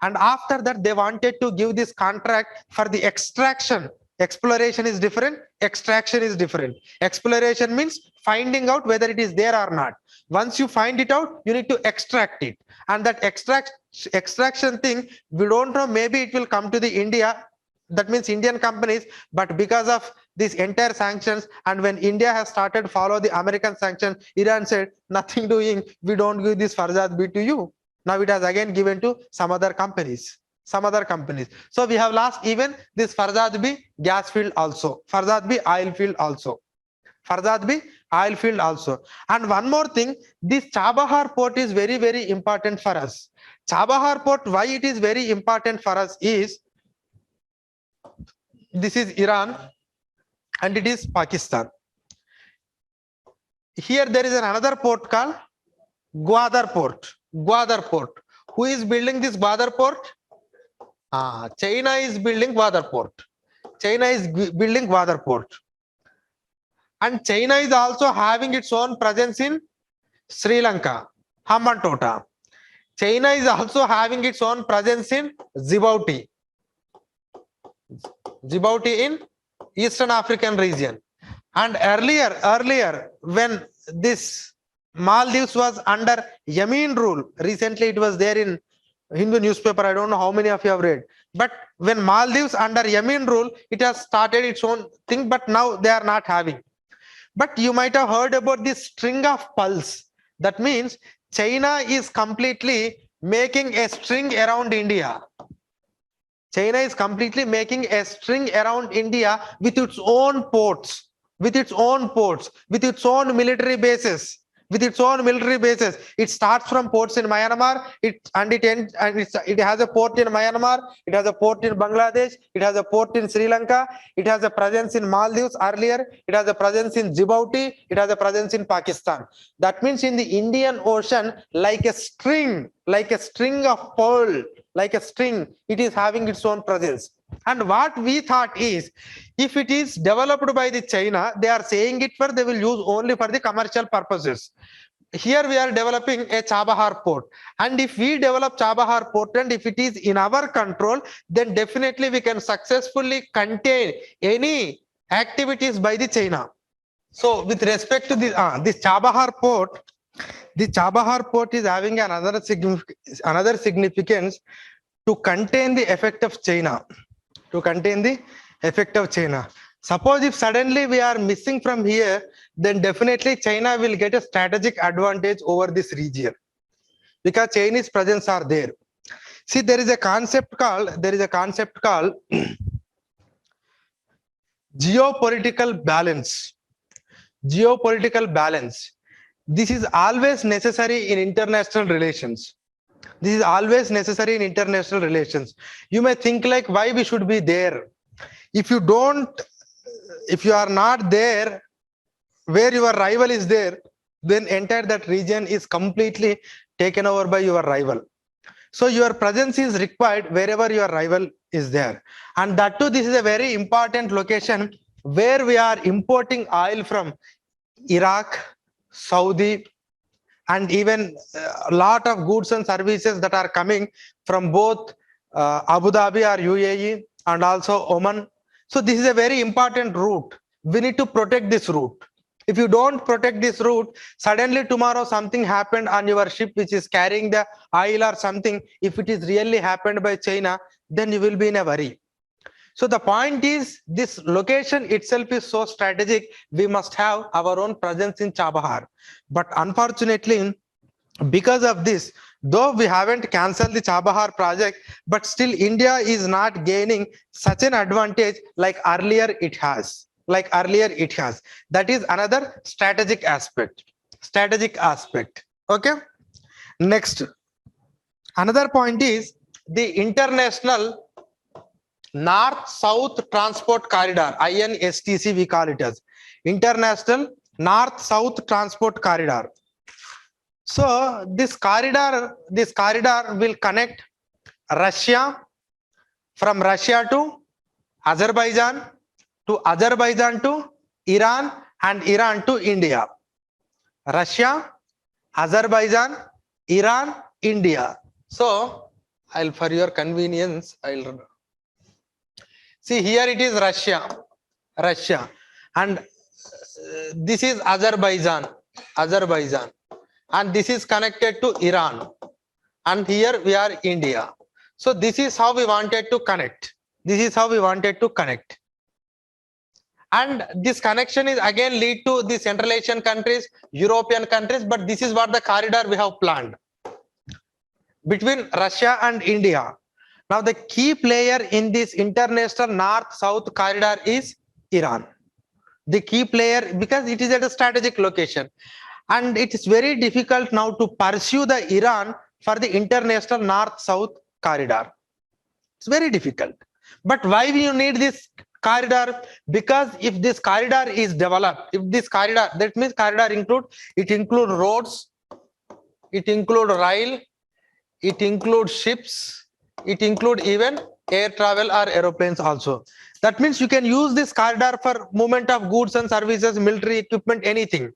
And after that, they wanted to give this contract for the extraction. Exploration is different, extraction is different. Exploration means finding out whether it is there or not. Once you find it out, you need to extract it. And that extraction thing, we don't know, maybe it will come to the India, that means Indian companies, but because of this entire sanctions, and when India has started follow the American sanctions, Iran said, nothing doing, we don't give this Farzad B to you. Now it has again given to some other companies. So we have lost even this Farzad B gas field also, Farzad B oil field also. And one more thing, this Chabahar port is very, very important for us. Chabahar port, why it is very important for us is, this is Iran and it is Pakistan. Here there is another port called Gwadar port. Who is building this Gwadar port? China is building Gwadar port. And China is also having its own presence in Sri Lanka, Hambantota. China is also having its own presence in Djibouti in Eastern African region. And earlier, when this Maldives was under Yemen rule, recently it was there in Hindu newspaper, I don't know how many of you have read, but when Maldives under Yemen rule, it has started its own thing, but now they are not having. But you might have heard about this string of pearls. That means China is completely making a string around India. China is completely making a string around India with its own ports, with its own military bases. It starts from ports in Myanmar, it has a port in Myanmar, it has a port in Bangladesh, it has a port in Sri Lanka, it has a presence in Maldives earlier, it has a presence in Djibouti, it has a presence in Pakistan. That means in the Indian Ocean, like a string of pearl, it is having its own presence. And what we thought is, if it is developed by the China, they are saying it they will use only for the commercial purposes. Here we are developing a Chabahar port, and if we develop Chabahar port and if it is in our control, then definitely we can successfully contain any activities by the China. So with respect to this Chabahar port, the Chabahar port is having another significance to contain the effect of China. Suppose if suddenly we are missing from here, then definitely China will get a strategic advantage over this region because Chinese presence are there. See, there is a concept called geopolitical balance. Geopolitical balance. This is always necessary in international relations. This is always necessary in international relations. You may think like why we should be there. If you are not there where your rival is there, then entire that region is completely taken over by your rival. So your presence is required wherever your rival is there. And that too, this is a very important location where we are importing oil from Iraq, Saudi, and even a lot of goods and services that are coming from both Abu Dhabi or UAE and also Oman. So this is a very important route. We need to protect this route. If you don't protect this route, suddenly tomorrow something happened on your ship which is carrying the oil or something. If it is really happened by China, then you will be in a worry. So the point is, this location itself is so strategic, we must have our own presence in Chabahar. But unfortunately, because of this, though we haven't cancelled the Chabahar project, but still India is not gaining such an advantage like earlier it has. That is another strategic aspect. Okay. Next, another point is the international North-South Transport Corridor, INSTC we call it as International North-South Transport Corridor. So this corridor will connect Russia, from Russia to Azerbaijan to Iran, and Iran to India. Russia, Azerbaijan, Iran, India. So for your convenience, I'll see here it is Russia, and this is Azerbaijan, and this is connected to Iran, and here we are India. So this is how we wanted to connect. And this connection is again lead to the Central Asian countries, European countries, but this is what the corridor we have planned between Russia and India. Now the key player in this international North-South corridor is Iran. The key player, because it is at a strategic location, and it is very difficult now to pursue the Iran for the international North-South corridor. It's very difficult. But why you need this corridor? Because if this corridor is developed, that means corridor include roads, it include rail, it includes ships, it include even air travel or aeroplanes also. That means you can use this corridor for movement of goods and services, military equipment, anything.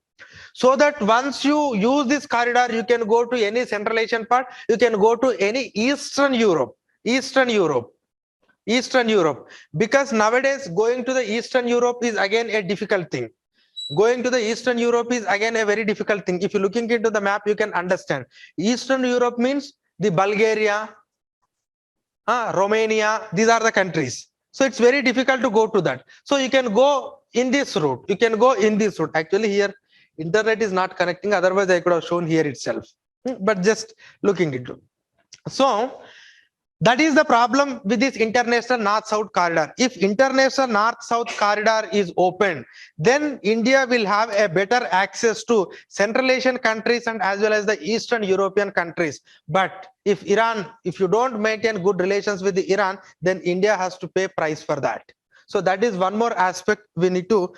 So that once you use this corridor, you can go to any Central Asian part, you can go to any Eastern Europe, because nowadays going to the Eastern Europe is again a difficult thing. A very difficult thing. If you're looking into the map, you can understand. Eastern Europe means the Bulgaria, Romania, these are the countries. So it's very difficult to go to that. So you can go in this route. Actually here, internet is not connecting. Otherwise, I could have shown here itself. But just looking into. So that is the problem with this international North-South corridor. If international North-South corridor is open, then India will have a better access to Central Asian countries and as well as the Eastern European countries. But if you don't maintain good relations with the Iran, then India has to pay price for that. So that is one more aspect we need to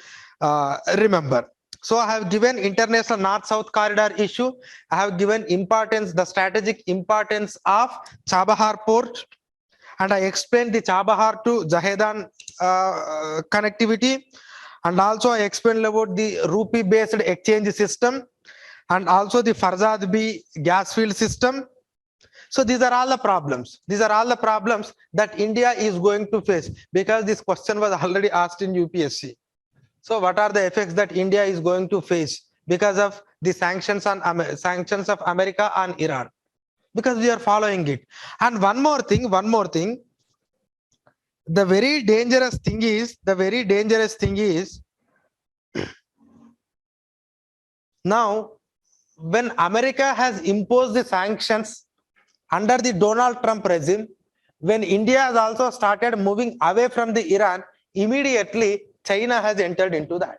remember. So I have given international North-South corridor issue. I have given the strategic importance of Chabahar port, and I explained the Chabahar to Zahedan connectivity, and also I explained about the rupee-based exchange system, and also the Farzad B gas field system. So these are all the problems. That India is going to face, because this question was already asked in UPSC. So what are the effects that India is going to face because of the sanctions of America on Iran? Because we are following it. And one more thing, the very dangerous thing is now when America has imposed the sanctions under the Donald Trump regime, when India has also started moving away from the Iran, immediately China has entered into that.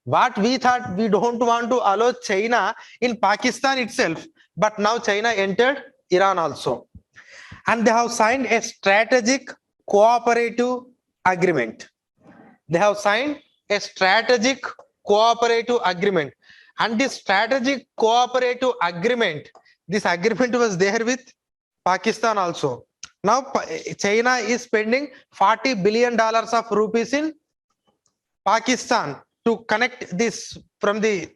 What we thought, we don't want to allow China in Pakistan itself, but now China entered Iran also. And they have signed a strategic cooperative agreement. They have signed a strategic cooperative agreement. And this strategic cooperative agreement, this agreement was there with Pakistan also. Now China is spending $40 billion of rupees in Pakistan to connect this from the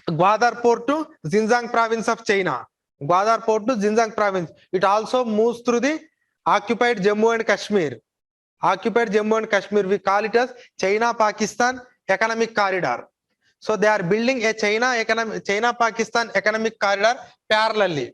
Gwadar port to Xinjiang province of China. Gwadar port to Xinjiang province. It also moves through the occupied Jammu and Kashmir. Occupied Jammu and Kashmir, we call it as China-Pakistan economic corridor. So they are building a China-Pakistan economic corridor parallelly.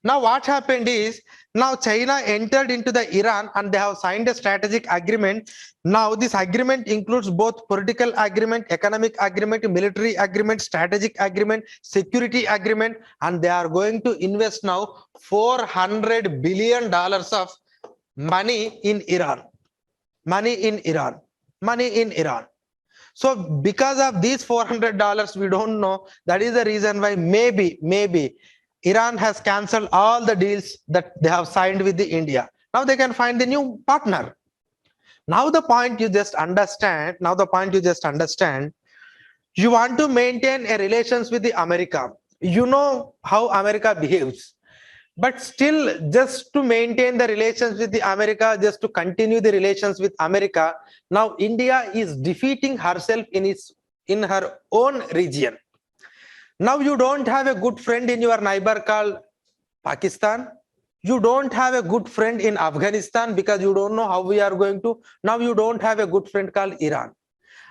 Now what happened is, now China entered into the Iran and they have signed a strategic agreement. Now this agreement includes both political agreement, economic agreement, military agreement, strategic agreement, security agreement, and they are going to invest now $400 billion of money in Iran. So because of these $400, we don't know. That is the reason why maybe Iran has cancelled all the deals that they have signed with the India. Now they can find the new partner. Now the point you just understand, you want to maintain a relations with the America. You know how America behaves. But still, just to maintain the relations with the America, just to continue the relations with America, now India is defeating herself in her own region. Now you don't have a good friend in your neighbor called Pakistan. You don't have a good friend in Afghanistan because you don't know how we are going to. Now you don't have a good friend called Iran.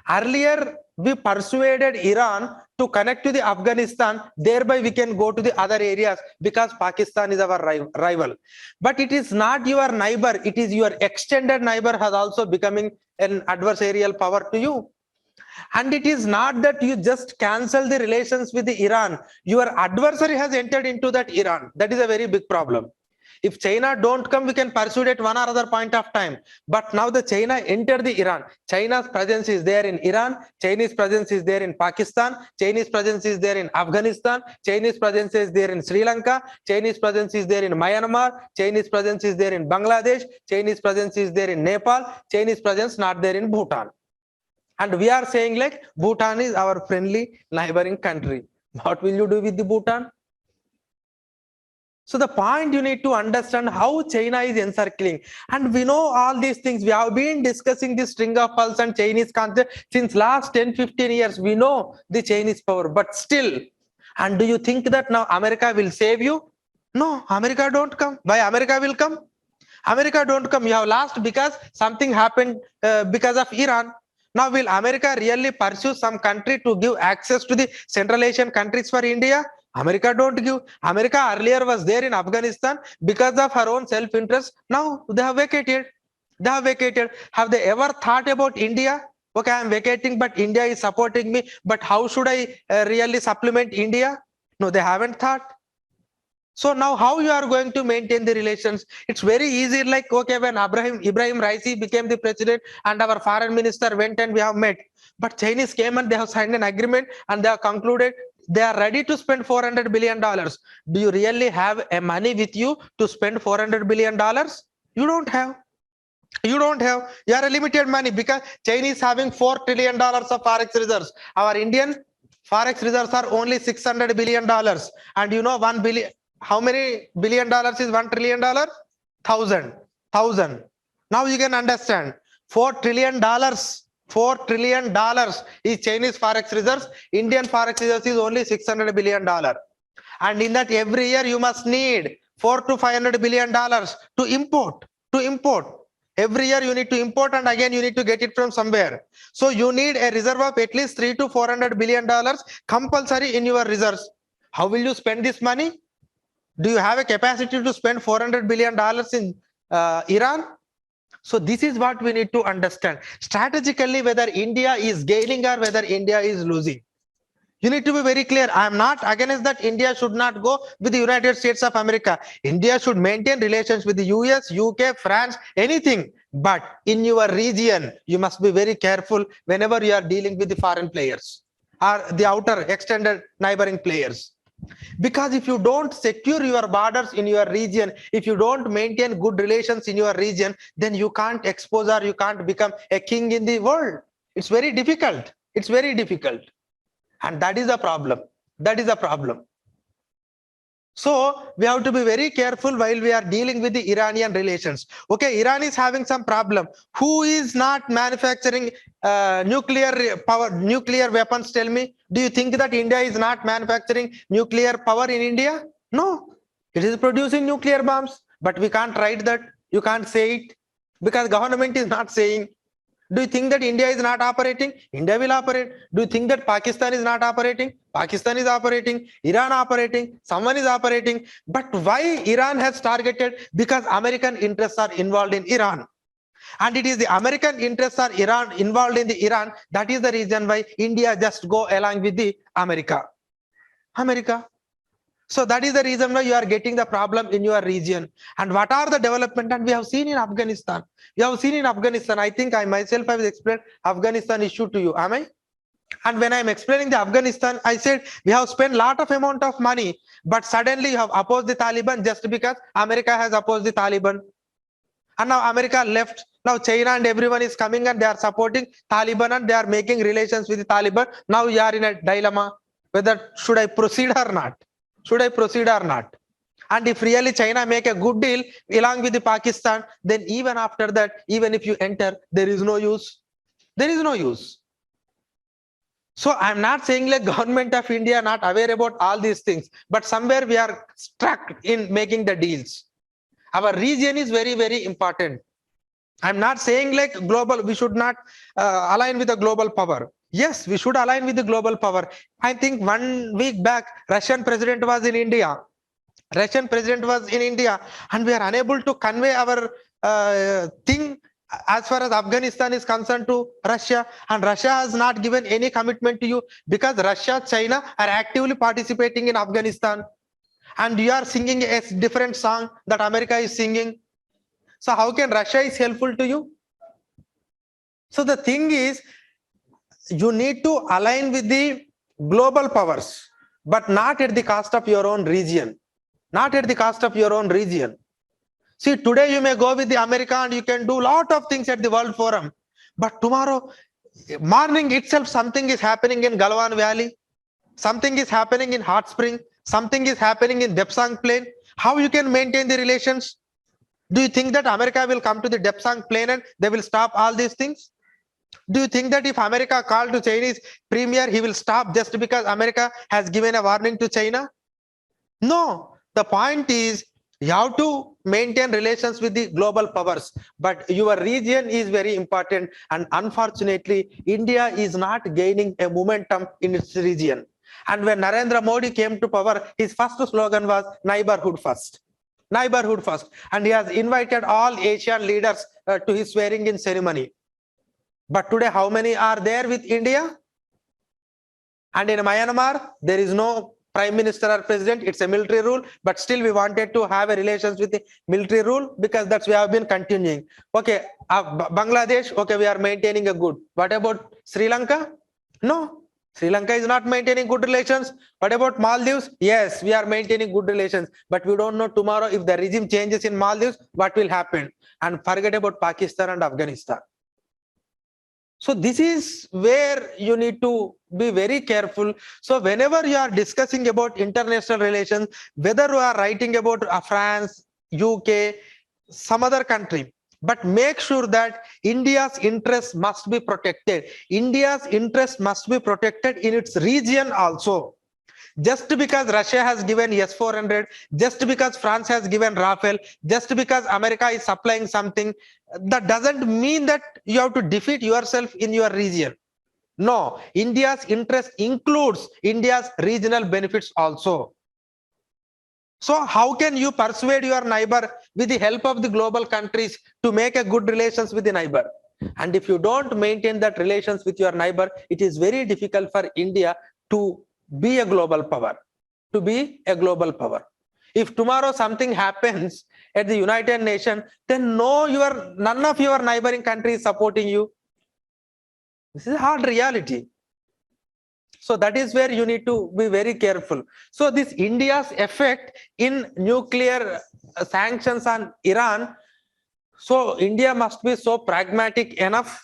Earlier, we persuaded Iran to connect to the Afghanistan, thereby we can go to the other areas because Pakistan is our rival. But it is not your neighbor, it is your extended neighbor has also becoming an adversarial power to you. And it is not that you just cancel the relations with the Iran, your adversary has entered into that Iran. That is a very big problem. If China don't come, we can pursue it at one or other point of time. But now the China entered the Iran. China's presence is there in Iran. Chinese presence is there in Pakistan. Chinese presence is there in Afghanistan. Chinese presence is there in Sri Lanka. Chinese presence is there in Myanmar. Chinese presence is there in Bangladesh. Chinese presence is there in Nepal. Chinese presence not there in Bhutan. And we are saying like Bhutan is our friendly neighboring country. What will you do with the Bhutan? So the point you need to understand how China is encircling, and we know all these things. We have been discussing the string of pearls and Chinese concept since last 10-15 years. We know the Chinese power, but still. And do you think that now America will save you? No, America don't come. Why America will come? America don't come. You have lost because something happened because of Iran. Now will America really pursue some country to give access to the Central Asian countries for India? America don't give. America earlier was there in Afghanistan because of her own self-interest. Now they have vacated. Have they ever thought about India? Okay, I am vacating, but India is supporting me. But how should I really supplement India? No, they haven't thought. So now how you are going to maintain the relations? It's very easy. Like, okay, when Ibrahim Raisi became the president and our foreign minister went and we have met. But Chinese came and they have signed an agreement and they have concluded they are ready to spend $400 billion. Do you really have a money with you to spend $400 billion? You don't have. You are a limited money because China is having $4 trillion of forex reserves. Our Indian forex reserves are only $600 billion. And you know 1 billion. How many billion dollars is $1 trillion? 1,000. Now you can understand $4 trillion. $4 trillion is Chinese forex reserves. Indian forex reserves is only $600 billion. And in that every year you must need $400 to $500 billion to import. Every year you need to import and again you need to get it from somewhere. So you need a reserve of at least $300 to $400 billion compulsory in your reserves. How will you spend this money? Do you have a capacity to spend $400 billion in Iran. So this is what we need to understand strategically, whether India is gaining or whether India is losing. You need to be very clear. I am not against that India should not go with the United States of America. India should maintain relations with the US, UK, France, anything. But in your region, you must be very careful whenever you are dealing with the foreign players or the outer extended neighboring players. Because if you don't secure your borders in your region, if you don't maintain good relations in your region, then you can't expose or you can't become a king in the world. It's very difficult. It's very difficult. And that is a problem. That is a problem. So we have to be very careful while we are dealing with the Iranian relations. Okay, Iran is having some problem. Who is not manufacturing nuclear weapons? Tell me. Do you think that India is not manufacturing nuclear power in India? No, it is producing nuclear bombs, but we can't write that. You can't say it because government is not saying. Do you think that India is not operating? India will operate. Do you think that Pakistan is not operating? Pakistan is operating. Iran operating. Someone is operating. But why Iran has targeted? Because American interests are involved in Iran. And it is the American interests are involved in the Iran. That is the reason why India just go along with the America. So that is the reason why you are getting the problem in your region. And what are the development? And we have seen in Afghanistan. I think I myself have explained Afghanistan issue to you. Am I? And when I'm explaining the Afghanistan, I said we have spent a lot of amount of money, but suddenly you have opposed the Taliban just because America has opposed the Taliban. And now America left. Now China and everyone is coming and they are supporting Taliban and they are making relations with the Taliban. Now you are in a dilemma whether should I proceed or not. Should I proceed or not? And if really China make a good deal along with the Pakistan, then even after that, even if you enter, there is no use. There is no use. So I'm not saying like government of India not aware about all these things, but somewhere we are stuck in making the deals. Our region is very, very important. I'm not saying like global, we should not align with the global power. Yes, we should align with the global power. I think 1 week back, Russian president was in India. And we are unable to convey our thing as far as Afghanistan is concerned to Russia. And Russia has not given any commitment to you because Russia, China are actively participating in Afghanistan. And you are singing a different song that America is singing. So how can Russia is helpful to you? So the thing is, you need to align with the global powers, but not at the cost of your own region. Not at the cost of your own region. See, today you may go with the America and you can do a lot of things at the World Forum. But tomorrow morning itself, something is happening in Galwan Valley. Something is happening in Hot Spring. Something is happening in Depsang Plain. How you can maintain the relations? Do you think that America will come to the Depsang Plain and they will stop all these things? Do you think that if America called to Chinese premier, he will stop just because America has given a warning to China? No. The point is, you have to maintain relations with the global powers, but your region is very important. And unfortunately, India is not gaining a momentum in its region. And when Narendra Modi came to power, his first slogan was neighborhood first. Neighborhood first. And he has invited all Asian leaders to his swearing in ceremony. But today, how many are there with India? And in Myanmar, there is no prime minister or president. It's a military rule, but still we wanted to have a relations with the military rule because that's we have been continuing. Okay, Bangladesh, okay, we are maintaining a good. What about Sri Lanka? No, Sri Lanka is not maintaining good relations. What about Maldives? Yes, we are maintaining good relations, but we don't know tomorrow if the regime changes in Maldives, what will happen. And forget about Pakistan and Afghanistan. So this is where you need to be very careful. So whenever you are discussing about international relations, whether you are writing about France, UK, some other country, but make sure that India's interests must be protected. India's interest must be protected in its region also. Just because Russia has given S-400, just because France has given Rafale, just because America is supplying something, that doesn't mean that you have to defeat yourself in your region. No, India's interest includes India's regional benefits also. So how can you persuade your neighbor with the help of the global countries to make a good relations with the neighbor? And if you don't maintain that relations with your neighbor, it is very difficult for India to be a global power, to be a global power. If tomorrow something happens at the United Nations, then none of your neighboring countries supporting you. This is a hard reality. So that is where you need to be very careful. So this India's effect in nuclear sanctions on Iran. So India must be so pragmatic enough.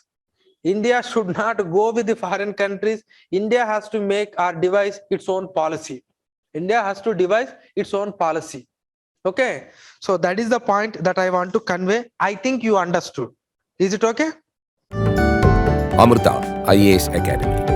India should not go with the foreign countries. India has to make or devise its own policy. India has to devise its own policy. Okay. So that is the point that I want to convey. I think you understood. Is it okay? Amrita IAS Academy.